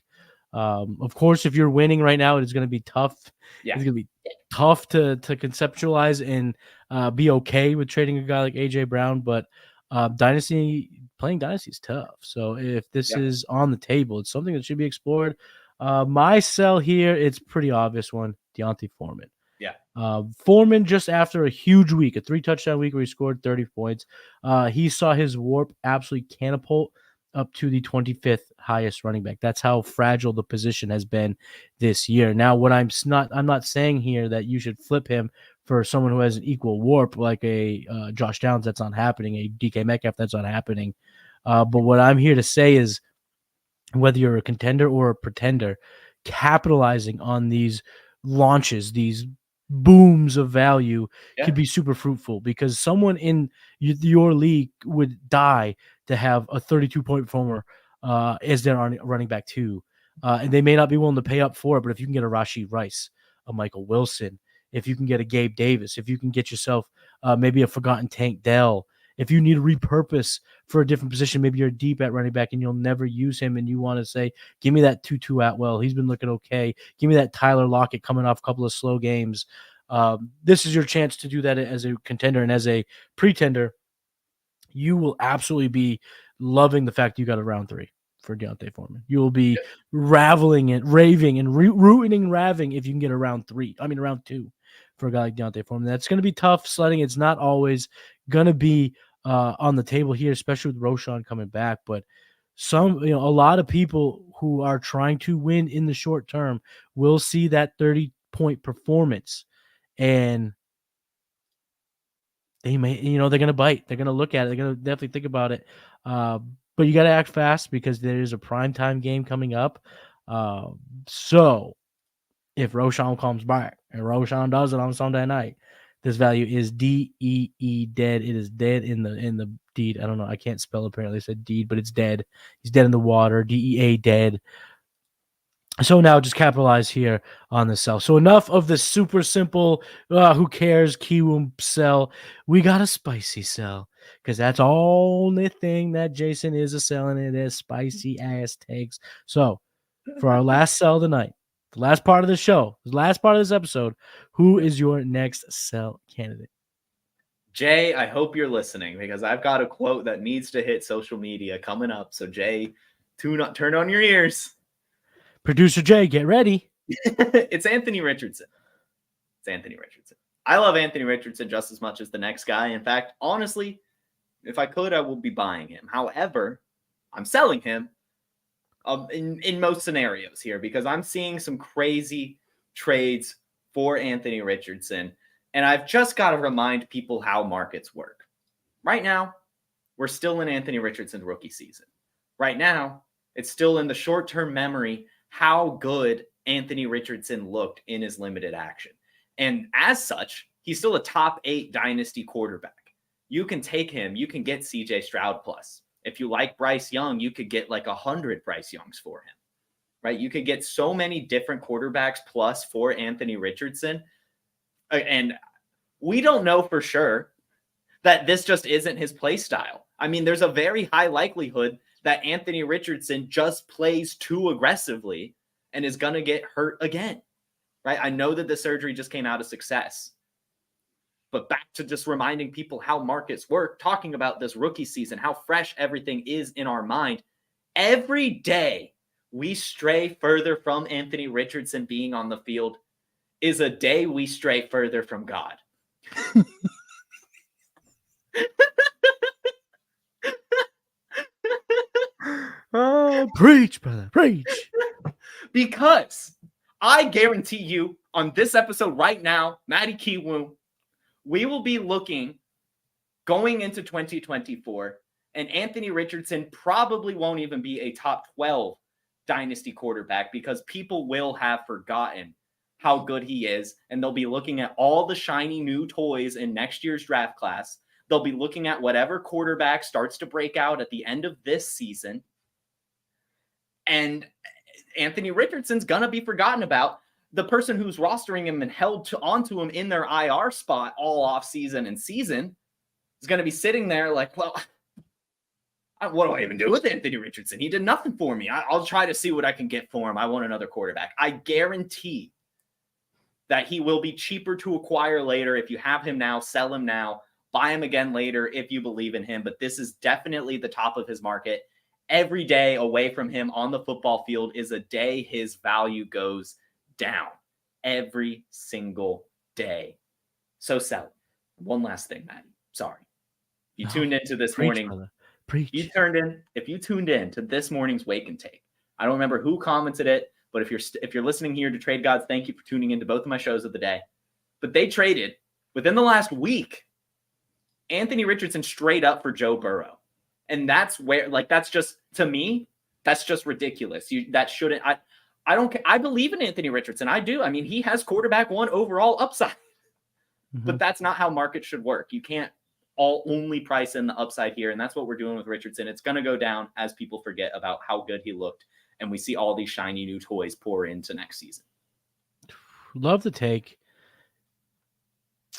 Of course, if you're winning right now, it is going to be tough. Yeah. It's going to be tough to conceptualize and be okay with trading a guy like AJ Brown, but playing Dynasty is tough. So if this is on the table, it's something that should be explored. My sell here, it's pretty obvious one, Deontay Foreman. Yeah. Foreman, just after a huge week, a 3-touchdown week where he scored 30 points, he saw his WARP absolutely catapult up to the 25th highest running back. That's how fragile the position has been this year. Now, what I'm not saying here that you should flip him for someone who has an equal WARP like a Josh Downs. That's not happening. A DK Metcalf. That's not happening. But what I'm here to say is whether you're a contender or a pretender, capitalizing on these launches, these booms of value could be super fruitful, because someone in your league would die to have a 32-point performer as their running back too. And they may not be willing to pay up for it, but if you can get a Rashee Rice, a Michael Wilson, if you can get a Gabe Davis, if you can get yourself maybe a forgotten Tank Dell, if you need to repurpose for a different position, maybe you're deep at running back and you'll never use him and you want to say, give me that Tutu Atwell. He's been looking okay. Give me that Tyler Lockett coming off a couple of slow games. This is your chance to do that as a contender, and as a pretender, you will absolutely be loving the fact you got a round 3 for Deontay Foreman. You will be raving and rooting and raving if you can get a round 2 for a guy like Deontay Foreman. That's going to be tough sledding. It's not always going to be on the table here, especially with Roshan coming back. But a lot of people who are trying to win in the short term will see that 30-point performance, and they may, they're going to bite. They're going to look at it. They're going to definitely think about it. But you got to act fast because there is a primetime game coming up. So if Roshan comes back, and Roshan does it on Sunday night, this value is DEE dead. It is dead in the deed. I don't know. I can't spell apparently. I said deed, but it's dead. He's dead in the water. DEA dead. So now just capitalize here on the sell. So enough of the super simple, who cares, Kiwoom sell. We got a spicy sell because that's the only thing that Jason is selling. It is spicy ass takes. So for our last sell tonight, the last part of the show, the last part of this episode, who is your next sell candidate? Jay, I hope you're listening because I've got a quote that needs to hit social media coming up. So Jay, turn on your ears. Producer Jay, get ready. It's Anthony Richardson. I love Anthony Richardson just as much as the next guy. In fact, honestly, if I could, I will be buying him. However, I'm selling him in most scenarios here because I'm seeing some crazy trades for Anthony Richardson. And I've just got to remind people how markets work. Right now, we're still in Anthony Richardson's rookie season. Right now, it's still in the short-term memory how good Anthony Richardson looked in his limited action. And as such, he's still a top 8 dynasty quarterback. You can take him. You can get CJ Stroud plus. If you like Bryce Young, you could get like 100 Bryce Youngs for him, right? You could get so many different quarterbacks plus for Anthony Richardson. And we don't know for sure that this just isn't his play style. I mean, there's a very high likelihood that Anthony Richardson just plays too aggressively and is going to get hurt again, right? I know that the surgery just came out a success, but back to just reminding people how markets work, talking about this rookie season, how fresh everything is in our mind. Every day we stray further from Anthony Richardson being on the field is a day we stray further from God. Oh, preach, brother, preach. Because I guarantee you on this episode right now, Matty Kiwoom, we will be looking going into 2024, and Anthony Richardson probably won't even be a top 12 dynasty quarterback because people will have forgotten how good he is, and they'll be looking at all the shiny new toys in next year's draft class. They'll be looking at whatever quarterback starts to break out at the end of this season. And Anthony Richardson's going to be forgotten about. The person who's rostering him and held onto him in their IR spot all off season and season is going to be sitting there like, well, what do I even do with Anthony Richardson? He did nothing for me. I'll try to see what I can get for him. I want another quarterback. I guarantee that he will be cheaper to acquire later. If you have him now, sell him now, buy him again later if you believe in him. But this is definitely the top of his market. Every day away from him on the football field is a day his value goes down. Every single day. So sell. One last thing, Matty. Sorry. You tuned into this morning. Brother. Preach. If you tuned in to this morning's Wake and Take, I don't remember who commented it, but if you're listening here to Trade Gods, thank you for tuning into both of my shows of the day. But they traded within the last week Anthony Richardson straight up for Joe Burrow. And that's where, that's just, to me, that's just ridiculous. I believe in Anthony Richardson. I do. I mean, he has quarterback 1 overall upside, but that's not how markets should work. You can't only price in the upside here. And that's what we're doing with Richardson. It's going to go down as people forget about how good he looked. And we see all these shiny new toys pour into next season. Love the take.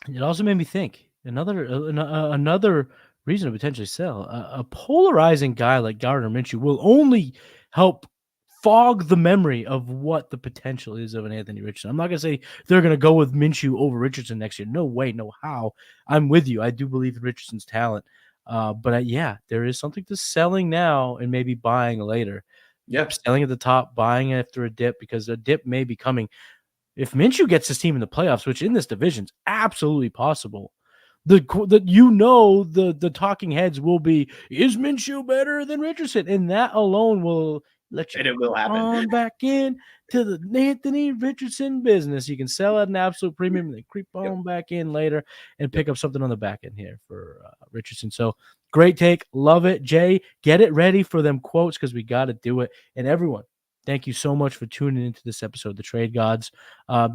It also made me think another reason to potentially sell a polarizing guy like Gardner Minshew will only help fog the memory of what the potential is of an Anthony Richardson. I'm not gonna say they're gonna go with Minshew over Richardson next year. No way, no how. I'm with you. I do believe in Richardson's talent, but yeah, there is something to selling now and maybe buying later. Yeah. Selling at the top, buying after a dip because a dip may be coming. If Minshew gets his team in the playoffs, which in this division is absolutely possible, the talking heads will be, is Minshew better than Richardson? And that alone will let you And it will happen. on back in to the Anthony Richardson business. You can sell at an absolute premium and then creep on back in later and pick up something on the back end here for Richardson. So great take. Love it. Jay, get it ready for them quotes because we got to do it. And everyone, thank you so much for tuning into this episode of the Trade Gods.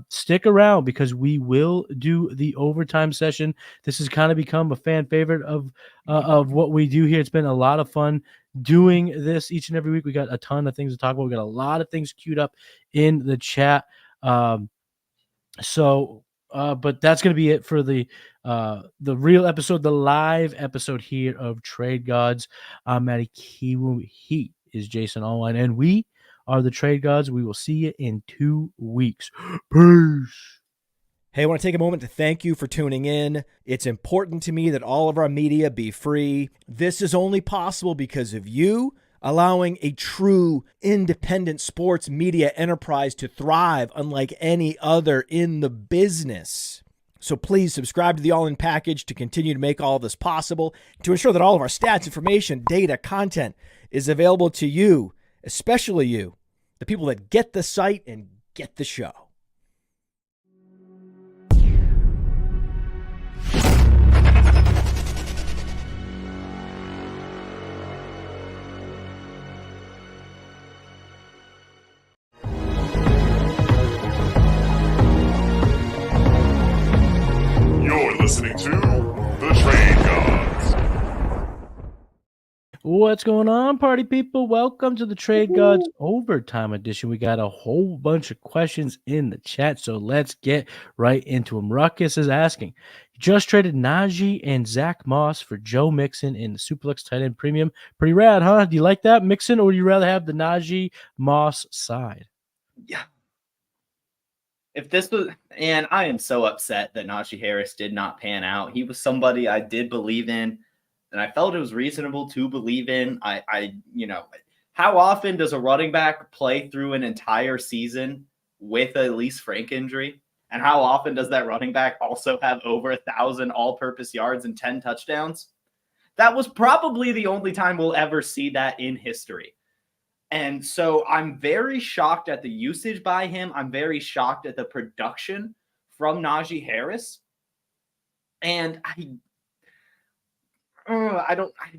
Stick around because we will do the overtime session. This has kind of become a fan favorite of what we do here. It's been a lot of fun doing this each and every week. We got a ton of things to talk about. We got a lot of things queued up in the chat. But that's going to be it for the real episode, the live episode here of Trade Gods. I'm Matty Kiwoom. He is Jason Allwine, and we are the Trade Gods. We will see you in 2 weeks. Peace. Hey, I want to take a moment to thank you for tuning in. It's important to me that all of our media be free. This is only possible because of you allowing a true independent sports media enterprise to thrive unlike any other in the business. So please subscribe to the All-In package to continue to make all of this possible, to ensure that all of our stats, information, data, content is available to you, especially you, the people that get the site and get the show. You're listening to The Trade Gods. What's going on, party people? Welcome to the Trade Gods Overtime Edition. We got a whole bunch of questions in the chat, so let's get right into them. Ruckus is asking, just traded Najee and Zach Moss for Joe Mixon in the Superflex tight end premium. Pretty rad, huh? Do you like that, Mixon, or would you rather have the Najee Moss side? Yeah. If this was, and I am so upset that Najee Harris did not pan out. He was somebody I did believe in, and I felt it was reasonable to believe in. How often does a running back play through an entire season with a Elise Frank injury? And how often does that running back also have over 1,000 all-purpose yards and 10 touchdowns? That was probably the only time we'll ever see that in history. And so I'm very shocked at the usage by him. I'm very shocked at the production from Najee Harris. And I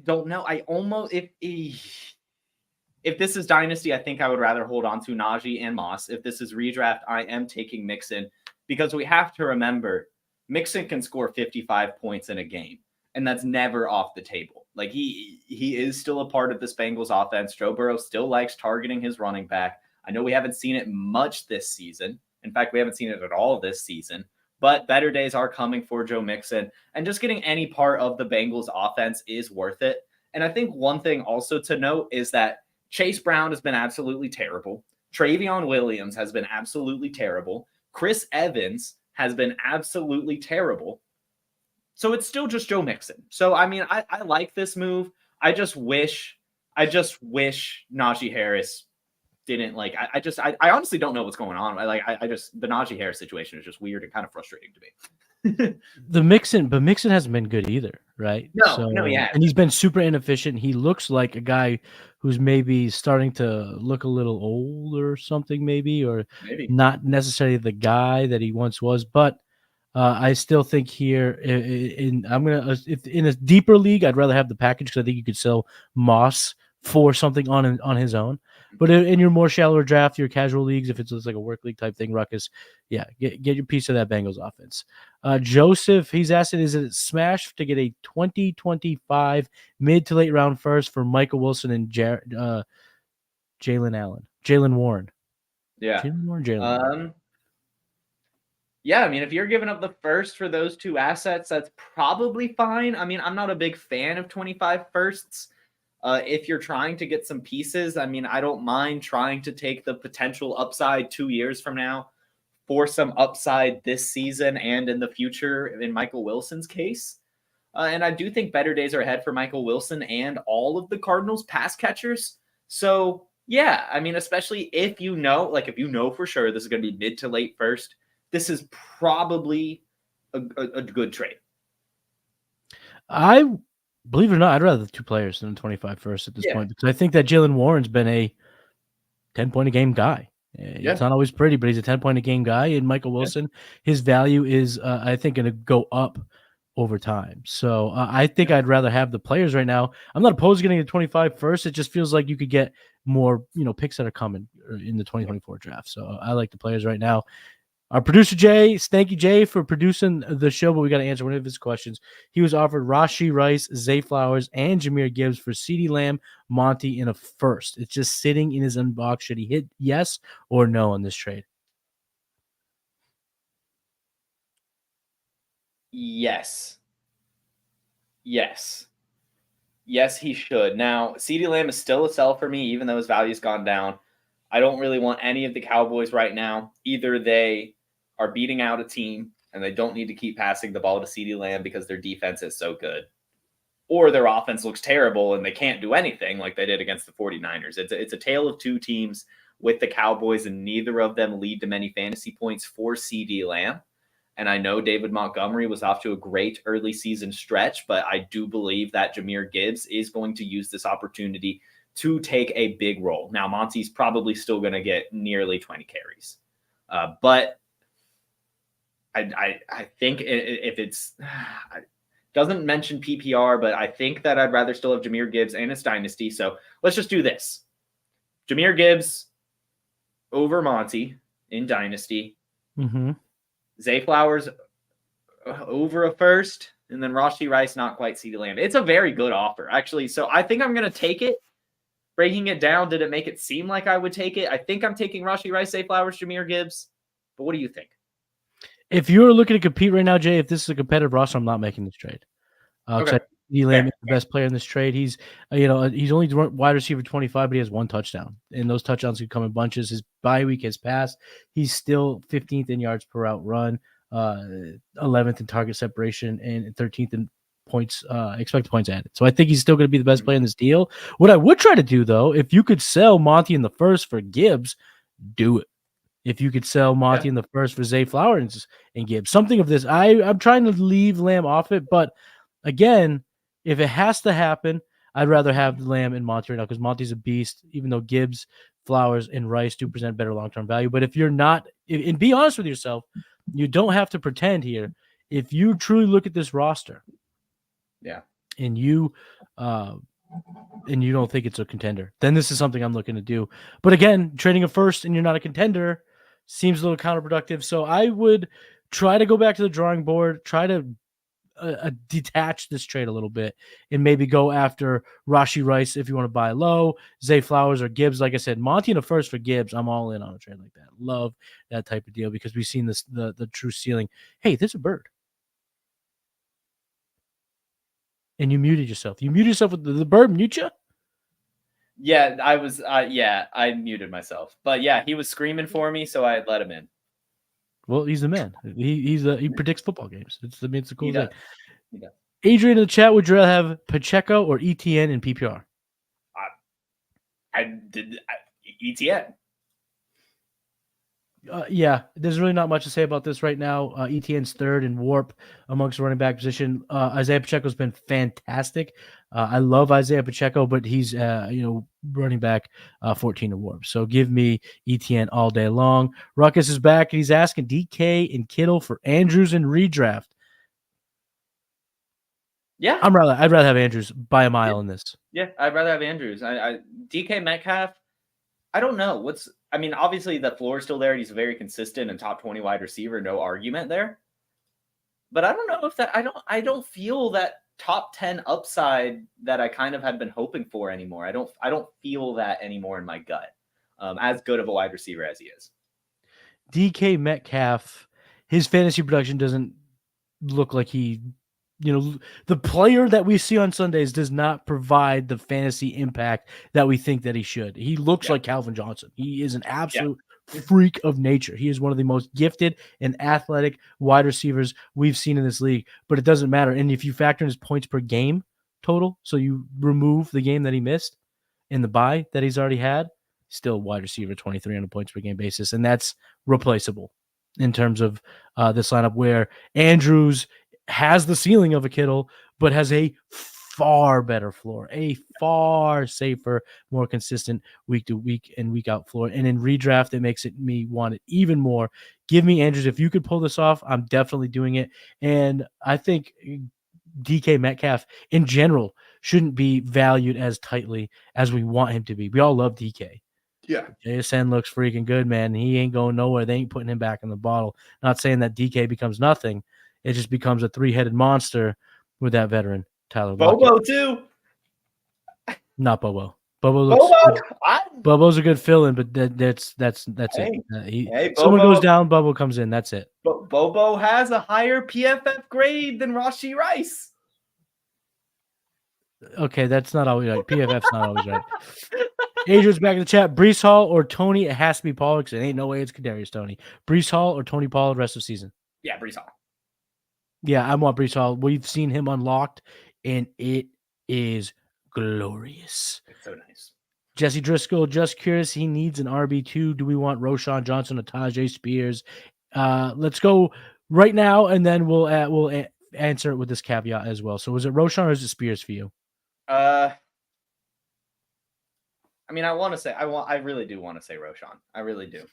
don't know. I almost, if this is Dynasty, I think I would rather hold on to Najee and Moss. If this is redraft, I am taking Mixon because we have to remember Mixon can score 55 points in a game, and that's never off the table. Like he is still a part of this Bengals offense. Joe Burrow still likes targeting his running back. I know we haven't seen it much this season. In fact, we haven't seen it at all this season. But better days are coming for Joe Mixon. And just getting any part of the Bengals offense is worth it. And I think one thing also to note is that Chase Brown has been absolutely terrible. Travion Williams has been absolutely terrible. Chris Evans has been absolutely terrible. So it's still just Joe Mixon. So, I mean, I like this move. I just wish Najee Harris didn't I honestly don't know what's going on. The Najee Harris situation is just weird and kind of frustrating to me. But Mixon hasn't been good either, right? No, yeah. And he's been super inefficient. He looks like a guy who's maybe starting to look a little old or something, maybe not necessarily the guy that he once was. But I still think here in a deeper league, I'd rather have the package because I think you could sell Moss for something on his own. But in your more shallower draft, your casual leagues, if it's just like a work league type thing, Ruckus, yeah, get your piece of that Bengals offense. Joseph, he's asking, is it smash to get a 2025 mid to late round first for Michael Wilson and Jalen Warren? Yeah. Jalen Warren. Yeah, I mean, if you're giving up the first for those two assets, that's probably fine. I mean, I'm not a big fan of 25 firsts. If you're trying to get some pieces, I mean, I don't mind trying to take the potential upside 2 years from now for some upside this season and in the future in Michael Wilson's case. And I do think better days are ahead for Michael Wilson and all of the Cardinals pass catchers. So, yeah, I mean, especially if you know for sure this is going to be mid to late first, this is probably a good trade. I believe it or not, I'd rather have 2 players than 25 first at this point, because I think that Jalen Warren's been a 10-point a game guy. It's not always pretty, but he's a 10-point a game guy. And Michael Wilson, his value is, I think, going to go up over time. So I think I'd rather have the players right now. I'm not opposed to getting a 25 first. It just feels like you could get more, picks that are coming in the 2024 draft. So I like the players right now. Our producer, Jay, thank you, Jay, for producing the show, but we got to answer one of his questions. He was offered Rashee Rice, Zay Flowers, and Jahmyr Gibbs for CeeDee Lamb, Monty in a first. It's just sitting in his inbox. Should he hit yes or no on this trade? Yes. Yes, he should. Now, CeeDee Lamb is still a sell for me, even though his value's gone down. I don't really want any of the Cowboys right now. Either they are beating out a team and they don't need to keep passing the ball to CeeDee Lamb because their defense is so good, or their offense looks terrible and they can't do anything like they did against the 49ers. It's a tale of two teams with the Cowboys, and neither of them lead to many fantasy points for CeeDee Lamb. And I know David Montgomery was off to a great early season stretch, but I do believe that Jahmyr Gibbs is going to use this opportunity to take a big role. Now, Monty's probably still going to get nearly 20 carries. But I think if it's doesn't mention PPR, but I think that I'd rather still have Jahmyr Gibbs and it's Dynasty. So let's just do this. Jahmyr Gibbs over Monty in Dynasty. Mm-hmm. Zay Flowers over a first, and then Rashee Rice, not quite CeeDee Lamb. It's a very good offer, actually. So I think I'm going to take it. Breaking it down, did it make it seem like I would take it? I think I'm taking Rashee Rice, Zay Flowers, Jahmyr Gibbs. But what do you think? If you're looking to compete right now, Jay, if this is a competitive roster, I'm not making this trade. Okay. CeeDee Lamb is the best player in this trade. He's, he's only wide receiver 25, but he has 1 touchdown, and those touchdowns could come in bunches. His bye week has passed. He's still 15th in yards per route run, 11th in target separation, and 13th in points, expected points added. So I think he's still going to be the best player in this deal. What I would try to do, though, if you could sell Monty in the first for Gibbs, do it. If you could sell Monty in the first for Zay Flowers and Gibbs, something of this. I'm trying to leave Lamb off it, but again, if it has to happen, I'd rather have Lamb and Monty right now because Monty's a beast, even though Gibbs, Flowers, and Rice do present better long-term value. But if you're not, and be honest with yourself, you don't have to pretend here. If you truly look at this roster, and you don't think it's a contender, then this is something I'm looking to do. But again, trading a first and you're not a contender seems a little counterproductive. So I would try to go back to the drawing board, try to detach this trade a little bit, and maybe go after Rashee Rice if you want to buy low, Zay Flowers or Gibbs. Like I said, Monty in a first for Gibbs, I'm all in on a trade like that. Love that type of deal because we've seen this the true ceiling. Hey, there's a bird. And you muted yourself. You muted yourself with the bird mute you? Yeah, I was. I muted myself. But yeah, he was screaming for me, so I let him in. Well, he's the man. He predicts football games. It's a cool thing. He does. Adrian in the chat, would you rather have Pacheco or ETN in PPR? I did ETN. Yeah, there's really not much to say about this right now. ETN's third in WARP amongst the running back position. Isaiah Pacheco's been fantastic. I love Isaiah Pacheco, but he's running back 14 in WARP. So give me ETN all day long. Ruckus is back, and he's asking DK and Kittle for Andrews in redraft. Yeah, I'd rather have Andrews by a mile in this. Yeah, I'd rather have Andrews. DK Metcalf, I don't know. Obviously the floor is still there. He's a very consistent and top 20 wide receiver. No argument there. But I don't know if that, I don't feel that top 10 upside that I kind of had been hoping for anymore. I don't feel that anymore in my gut. As good of a wide receiver as he is. DK Metcalf his fantasy production doesn't look like the player that we see on Sundays does not provide the fantasy impact that we think that he should. He looks like Calvin Johnson. He is an absolute freak of nature. He is one of the most gifted and athletic wide receivers we've seen in this league, but it doesn't matter. And if you factor in his points per game total, so you remove the game that he missed in the bye that he's already had, still wide receiver 23 on a points per game basis. And that's replaceable in terms of this lineup where Andrews has the ceiling of a Kittle, but has a far better floor, a far safer, more consistent week to week and week out floor. And in redraft, it makes me want it even more. Give me Andrews. If you could pull this off, I'm definitely doing it. And I think DK Metcalf in general shouldn't be valued as tightly as we want him to be. We all love DK. Yeah. JSN looks freaking good, man. He ain't going nowhere. They ain't putting him back in the bottle. Not saying that DK becomes nothing. It just becomes a three-headed monster with that veteran, Tyler Lockett. Bobo, too. Not Bobo. Bobo's a good fill-in, but that's it. Someone goes down, Bobo comes in. That's it. But Bobo has a higher PFF grade than Rashee Rice. Okay, that's not always right. PFF's not always right. Adrian's back in the chat. Breece Hall or Tony? It has to be Pollard because it ain't no way it's Kadarius Toney. Breece Hall or Tony Pollard rest of the season? Yeah, Breece Hall. Yeah, I want Breece Hall. We've seen him unlocked, and it is glorious. It's so nice. Jesse Driscoll, just curious. He needs an RB2. Do we want Roshan Johnson or Tajay Spears? Let's go right now, and then we'll answer it with this caveat as well. So, is it Roshan or is it Spears for you? I mean, I really do want to say Roshan. I really do.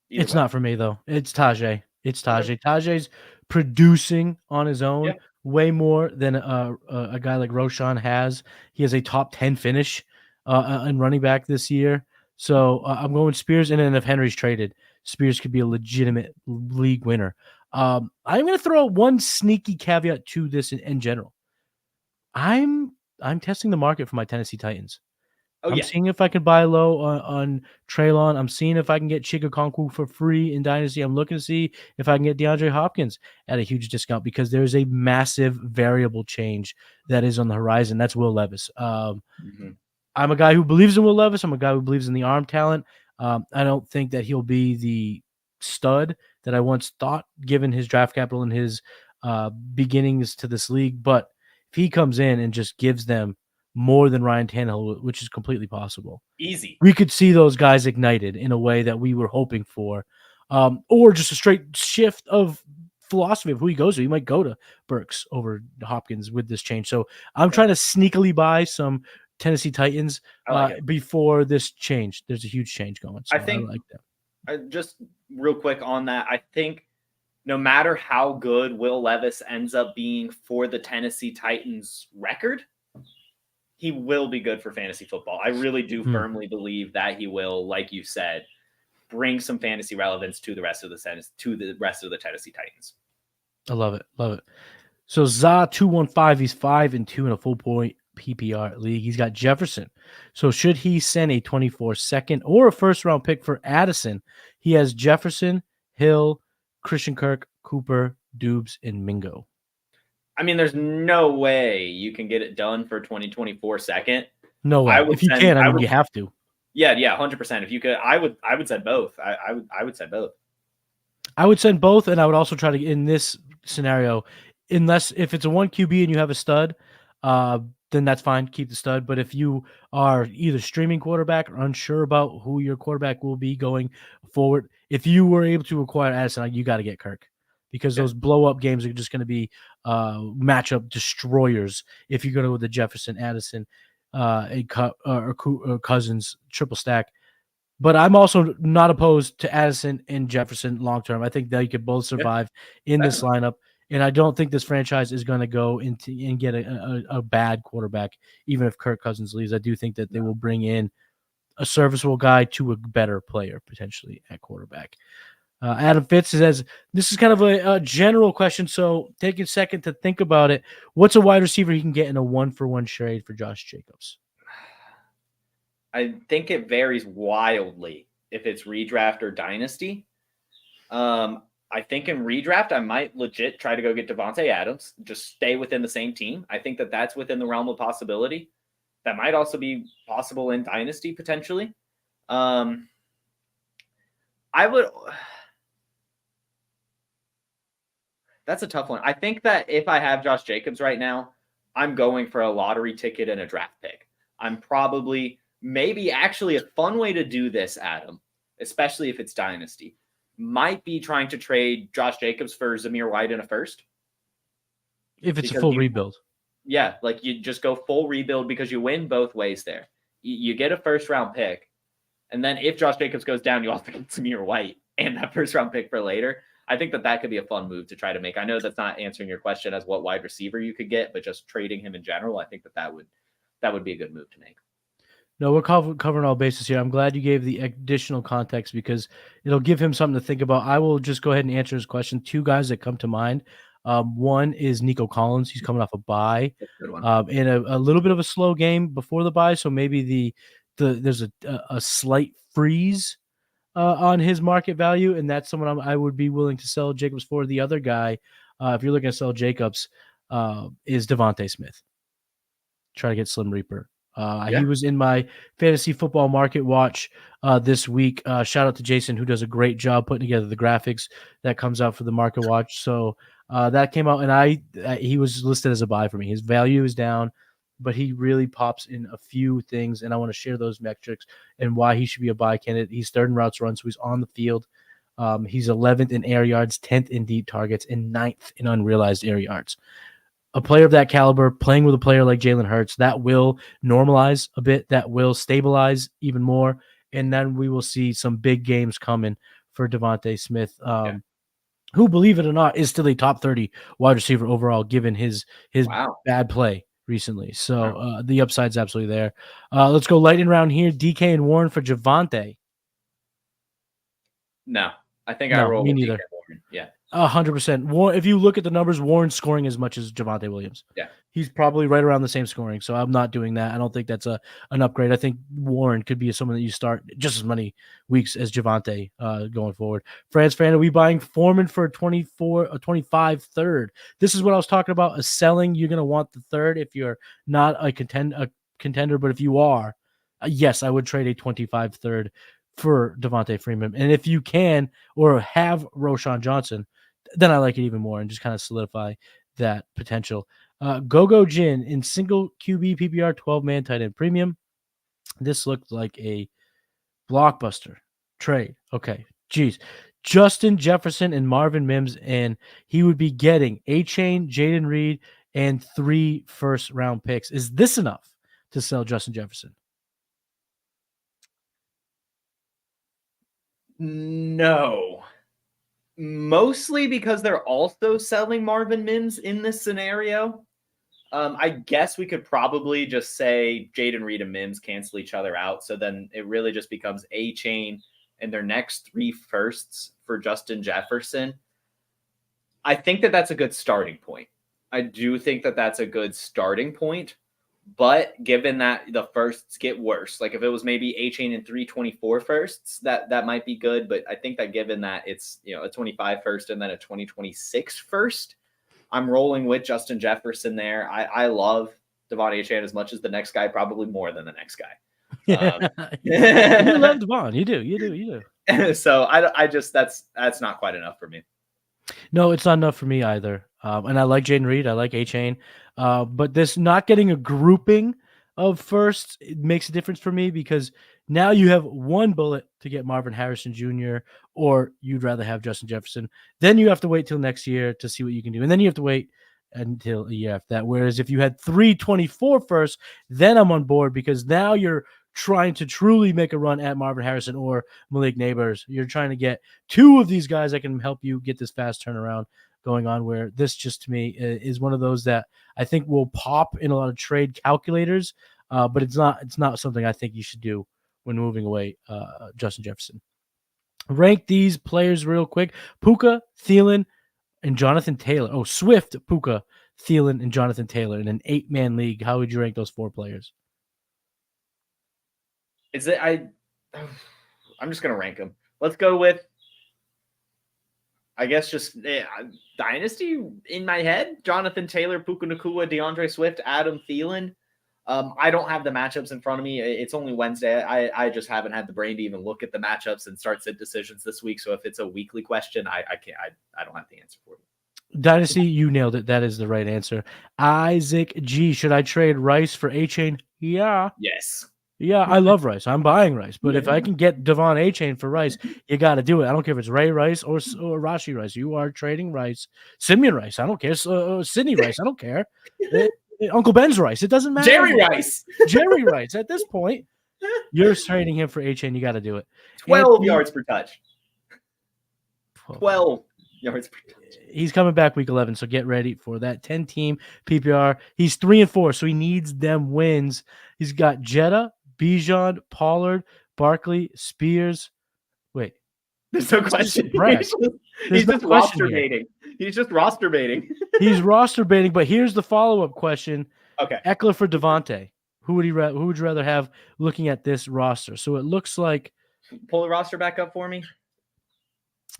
It's not for me though. It's Tajay. It's Tajay. Tajay's producing on his own way more than a guy like Roshan has. He has a top 10 finish in running back this year. So I'm going Spears, and then if Henry's traded, Spears could be a legitimate league winner. I'm going to throw one sneaky caveat to this in general. I'm testing the market for my Tennessee Titans. I'm seeing if I can buy low on Treylon. I'm seeing if I can get Chigakonkwu for free in Dynasty. I'm looking to see if I can get DeAndre Hopkins at a huge discount because there's a massive variable change that is on the horizon. That's Will Levis. I'm a guy who believes in Will Levis. I'm a guy who believes in the arm talent. I don't think that he'll be the stud that I once thought given his draft capital and his beginnings to this league. But if he comes in and just gives them more than Ryan Tannehill, which is completely possible. Easy. We could see those guys ignited in a way that we were hoping for. Or just a straight shift of philosophy of who he goes to. He might go to Burks over Hopkins with this change. So I'm trying to sneakily buy some Tennessee Titans before this change. There's a huge change going. So I think like that. Just real quick on that, I think no matter how good Will Levis ends up being for the Tennessee Titans record, he will be good for fantasy football. I really do firmly believe that he will, like you said, bring some fantasy relevance to the rest of the Tennessee Titans. I love it. Love it. So ZA215, he's 5-2 in a full point PPR league. He's got Jefferson. So should he send a 24 second or a first round pick for Addison? He has Jefferson, Hill, Christian Kirk, Cooper, Dubes, and Mingo. I mean, there's no way you can get it done for 2024 second. No way. If you can, I mean, you have to. Yeah, 100%. If you could, I would send both. I would send both. I would send both, and I would also try to, in this scenario, unless if it's a 1 QB and you have a stud, then that's fine. Keep the stud. But if you are either streaming quarterback or unsure about who your quarterback will be going forward, if you were able to acquire Addison, you got to get Kirk. Because those blow-up games are just going to be matchup destroyers if you go with the Jefferson, Addison, or Cousins triple stack. But I'm also not opposed to Addison and Jefferson long-term. I think they could both survive in this lineup. And I don't think this franchise is going to go into and get a bad quarterback, even if Kirk Cousins leaves. I do think that they will bring in a serviceable guy to a better player, potentially, at quarterback. Adam Fitz says, this is kind of a general question, so take a second to think about it. What's a wide receiver you can get in a 1-for-1 trade for Josh Jacobs? I think it varies wildly if it's redraft or dynasty. I think in redraft, I might legit try to go get Devontae Adams, just stay within the same team. I think that that's within the realm of possibility. That might also be possible in Dynasty potentially. I would. That's a tough one. I think that if I have Josh Jacobs right now, I'm going for a lottery ticket and a draft pick. I'm probably, maybe actually a fun way to do this, Adam, especially if it's Dynasty, might be trying to trade Josh Jacobs for Zamir White in a first. If it's Because a full rebuild. Yeah, like you just go full rebuild because you win both ways there. You get a first round pick, and then if Josh Jacobs goes down, you also get Zamir White and that first round pick for later. I think that could be a fun move to try to make. I know that's not answering your question as what wide receiver you could get, but just trading him in general, I think that would be a good move to make. No, we're covering all bases here. I'm glad you gave the additional context because it'll give him something to think about. I will just go ahead and answer his question. Two guys that come to mind. One is Nico Collins. He's coming off a bye, in a little bit of a slow game before the bye, so maybe there's a slight freeze on his market value, and that's someone I would be willing to sell Jacobs for. The other guy, if you're looking to sell Jacobs, is Devontae Smith. Try to get Slim Reaper. He was in my fantasy football market watch this week. Shout out to Jason, who does a great job putting together the graphics that comes out for the market watch. So that came out, and he was listed as a buy for me. His value is down, but he really pops in a few things, and I want to share those metrics and why he should be a buy candidate. He's third in routes run, so he's on the field. He's 11th in air yards, 10th in deep targets, and 9th in unrealized air yards. A player of that caliber playing with a player like Jalen Hurts, that will normalize a bit, that will stabilize even more, and then we will see some big games coming for Devontae Smith, who, believe it or not, is still a top 30 wide receiver overall, given his bad play recently. So the upside's absolutely there. Let's go lightning round here. DK and Warren for Javonte. No, I think I roll me with neither. DK Warren. Yeah. 100%. If you look at the numbers, Warren's scoring as much as Javonte Williams. Yeah. He's probably right around the same scoring, so I'm not doing that. I don't think that's an upgrade. I think Warren could be someone that you start just as many weeks as Javonte going forward. France fan, are we buying Foreman for a 25 third? This is what I was talking about. A selling, you're going to want the third if you're not a contender, but if you are, yes, I would trade a 25 third for Devontae Freeman. And if you can or have Roschon Johnson, then I like it even more and just kind of solidify that potential. Go Jin in single QB PPR 12-man tight end premium. This looked like a blockbuster trade. Okay, geez. Justin Jefferson and Marvin Mims, and he would be getting A-Chain, Jaden Reed, and 3 first-round picks. Is this enough to sell Justin Jefferson? No. Mostly because they're also selling Marvin Mims in this scenario. I guess we could probably just say Jaden Reed and Mims cancel each other out. So then it really just becomes A-Chain and their next 3 firsts for Justin Jefferson. I think that that's a good starting point. I do think that that's a good starting point. But given that the firsts get worse, like if it was maybe A-Chain and 324 firsts, that might be good. But I think that given that it's, a 25 first and then a 2026 first, I'm rolling with Justin Jefferson there. I love Devon A-Chain as much as the next guy, probably more than the next guy. You love Devon. You do. So I just, that's not quite enough for me. No, it's not enough for me either. And I like Jaden Reed. I like A-Chain. But this not getting a grouping of firsts, it makes a difference for me because now you have one bullet to get Marvin Harrison Jr. or you'd rather have Justin Jefferson. Then you have to wait till next year to see what you can do. And then you have to wait until a year after that. Whereas if you had 324 first, then I'm on board because now you're trying to truly make a run at Marvin Harrison or Malik Neighbors. You're trying to get 2 of these guys that can help you get this fast turnaround going on, where this just to me is one of those that I think will pop in a lot of trade calculators, but it's not something I think you should do when moving away Justin Jefferson. Rank these players real quick. Puka, Thielen, and Jonathan Taylor. Oh, Swift, Puka, Thielen, and Jonathan Taylor in an 8-man league. How would you rank those 4 players? I'm just going to rank them. Let's go with I guess just Dynasty in my head. Jonathan Taylor, Puka Nacua, DeAndre Swift, Adam Thielen. I don't have the matchups in front of me. It's only Wednesday. I just haven't had the brain to even look at the matchups and start sit decisions this week. So if it's a weekly question, I can't. I don't have the answer for you. Dynasty, you nailed it. That is the right answer. Isaac G, should I trade Rice for A-Chain? Yeah. Yes. Yeah, I love Rice. I'm buying Rice. But if I can get Devon A-Chain for Rice, you got to do it. I don't care if it's Ray Rice or Rashi Rice. You are trading Rice. Simeon Rice. I don't care. Sidney Rice. I don't care. Uncle Ben's Rice. It doesn't matter. Jerry Rice. Jerry Rice. At this point, you're trading him for A-Chain. You got to do it. 12 yards per touch. 12 yards per touch. He's coming back week 11, so get ready for that 10-team PPR. He's 3-4, so he needs them wins. He's got Jetta, Bijan, Pollard, Barkley, Spears. Wait. There's no question. He's just roster baiting. He's just roster baiting. He's roster baiting, but here's the follow-up question. Okay. Eckler for Devontae. Who would you rather have looking at this roster? So it looks like pull the roster back up for me.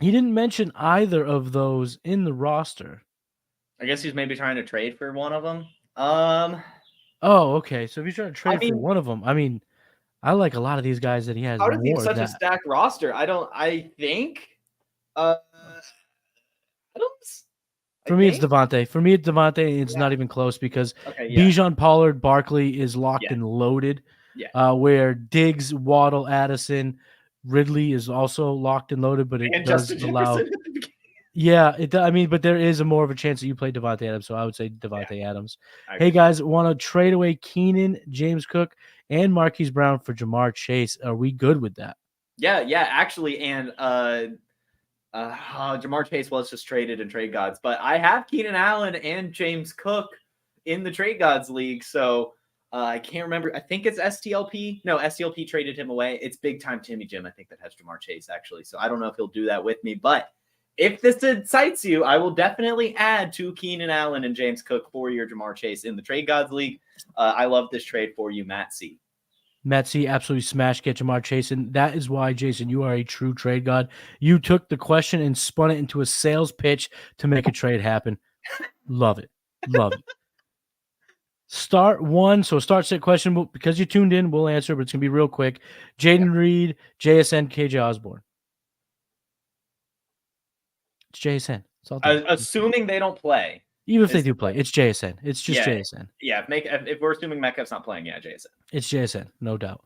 He didn't mention either of those in the roster. I guess he's maybe trying to trade for one of them. Oh, okay. So if he's trying to trade for one of them, I mean, I like a lot of these guys that he has. How does he have such a stacked roster? I think. For me, it's Devontae. It's not even close because Bijan, Pollard, Barkley is locked and loaded. Yeah. Where Diggs, Waddle, Addison, Ridley is also locked and loaded, but it does allow. Yeah, but there is more of a chance that you play Devontae Adams, so I would say Devontae Adams. Hey guys, want to trade away Keenan, James Cook, and Marquise Brown for Jamar Chase? Are we good with that? Yeah, actually, and Jamar Chase was just traded in Trade Gods, but I have Keenan Allen and James Cook in the Trade Gods League, so I can't remember. I think it's STLP. No, STLP traded him away. It's big time Timmy Jim, I think, that has Jamar Chase, actually. So I don't know if he'll do that with me. But if this excites you, I will definitely add to Keenan Allen and James Cook for your Jamar Chase in the Trade Gods League. I love this trade for you, Matt C. Matt C absolutely smashed get Jamar Chase. And that is why, Jason, you are a true trade god. You took the question and spun it into a sales pitch to make a trade happen. Love it. Love it. Start one. So start set question. Because you tuned in, we'll answer, but it's going to be real quick. Jaden Reed, JSN, KJ Osborne. It's JSN. Assuming they don't play. Even if they do play, it's JSN. It's just JSN. Yeah, if we're assuming Metcalf's not playing, JSN. It's JSN, no doubt.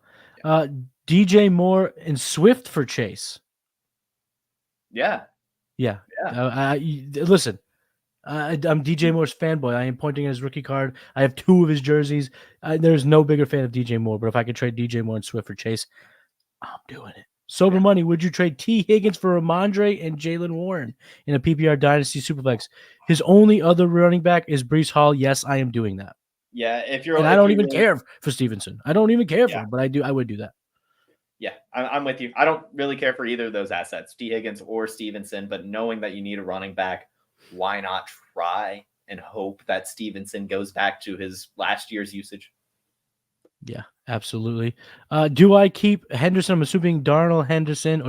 DJ Moore and Swift for Chase. Yeah. Listen, I'm DJ Moore's fanboy. I am pointing at his rookie card. I have 2 of his jerseys. There's no bigger fan of DJ Moore, but if I could trade DJ Moore and Swift for Chase, I'm doing it. Sober money, would you trade T. Higgins for Ramondre and Jalen Warren in a PPR Dynasty Superflex? His only other running back is Breece Hall. Yes, I am doing that. Yeah, I don't even care for Stevenson. I don't even care for him, but I would do that. Yeah, I'm with you. I don't really care for either of those assets, T. Higgins or Stevenson, but knowing that you need a running back, why not try and hope that Stevenson goes back to his last year's usage? Yeah, absolutely. Do I keep Henderson? I'm assuming Darrell Henderson.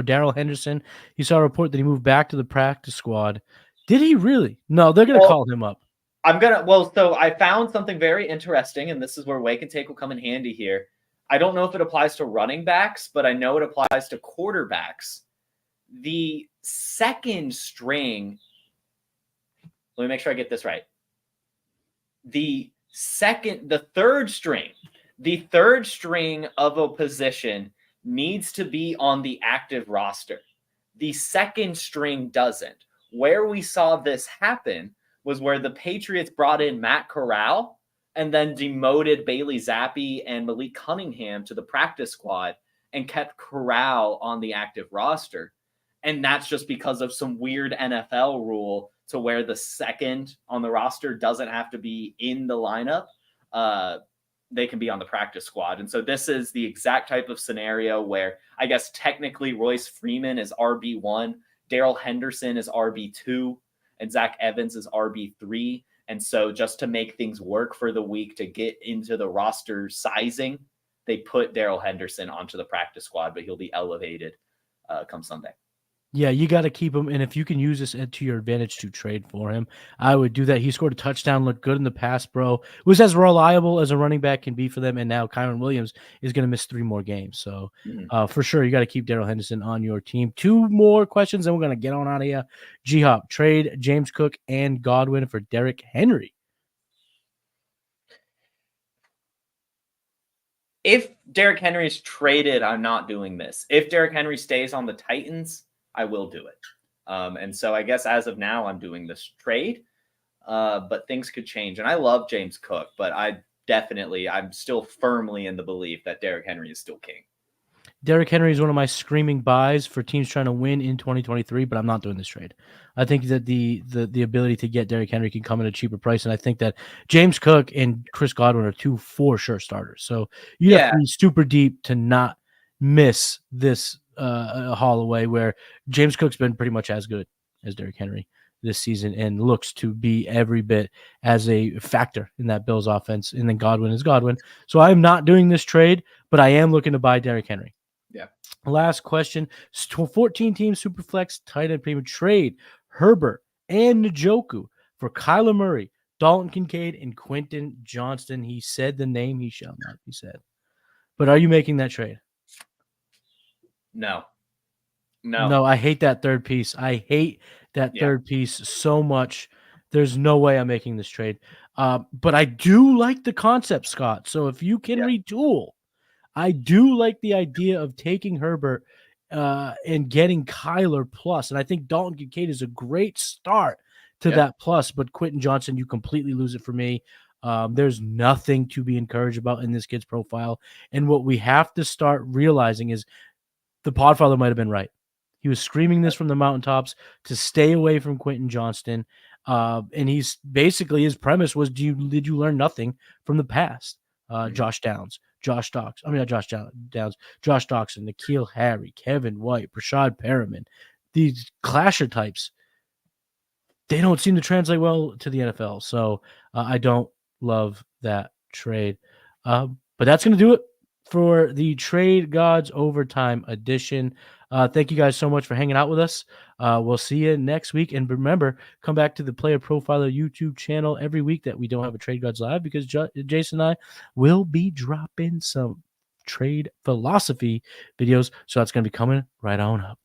You saw a report that he moved back to the practice squad. Did he really? No, they're going to call him up. So I found something very interesting, and this is where Wake and Take will come in handy here. I don't know if it applies to running backs, but I know it applies to quarterbacks. The second string, let me make sure I get this right. The third string of a position needs to be on the active roster. The second string doesn't. Where we saw this happen was where the Patriots brought in Matt Corral and then demoted Bailey Zappi and Malik Cunningham to the practice squad and kept Corral on the active roster. And that's just because of some weird NFL rule to where the second on the roster doesn't have to be in the lineup. They can be on the practice squad. And so this is the exact type of scenario where I guess technically Royce Freeman is RB1, Darrell Henderson is RB2, and Zach Evans is RB3. And so just to make things work for the week to get into the roster sizing, they put Darrell Henderson onto the practice squad, but he'll be elevated come Sunday. Yeah, you got to keep him. And if you can use this to your advantage to trade for him, I would do that. He scored a touchdown, looked good in the pass, bro. Was as reliable as a running back can be for them. And now Kyron Williams is going to miss 3 more games. So for sure, you got to keep Darrell Henderson on your team. 2 more questions, and we're going to get on out of here. G-Hop, trade James Cook and Godwin for Derrick Henry. If Derrick Henry is traded, I'm not doing this. If Derrick Henry stays on the Titans, I will do it. And so I guess as of now, I'm doing this trade, but things could change. And I love James Cook, but I'm still firmly in the belief that Derrick Henry is still king. Derrick Henry is one of my screaming buys for teams trying to win in 2023, but I'm not doing this trade. I think that the ability to get Derrick Henry can come at a cheaper price, and I think that James Cook and Chris Godwin are 2 for sure starters. So you have to be super deep to not miss this haul away, where James Cook's been pretty much as good as Derrick Henry this season and looks to be every bit as a factor in that Bills offense. And then Godwin is Godwin. So I am not doing this trade, but I am looking to buy Derrick Henry. Yeah. Last question. 14-team Superflex tight end premium trade Herbert and Njoku for Kyler Murray, Dalton Kincaid, and Quentin Johnston. He said the name, he shall not be said. But are you making that trade? No, I hate that third piece. I hate that third piece so much. There's no way I'm making this trade. But I do like the concept, Scott. So if you can retool, I do like the idea of taking Herbert and getting Kyler plus. And I think Dalton Kincaid is a great start to that plus. But Quentin Johnston, you completely lose it for me. There's nothing to be encouraged about in this kid's profile. And what we have to start realizing is the Podfather might have been right. He was screaming this from the mountaintops to stay away from Quentin Johnston. And he's basically, his premise was, did you learn nothing from the past? Josh Doxson, N'Keal Harry, Kevin White, Rashad Perriman, these clasher types, they don't seem to translate well to the NFL. So I don't love that trade. But that's going to do it for the Trade Gods Overtime edition. Thank you guys so much for hanging out with us. We'll see you next week. And remember, come back to the Player Profiler YouTube channel every week that we don't have a Trade Gods Live, because Jason and I will be dropping some trade philosophy videos. So that's going to be coming right on up.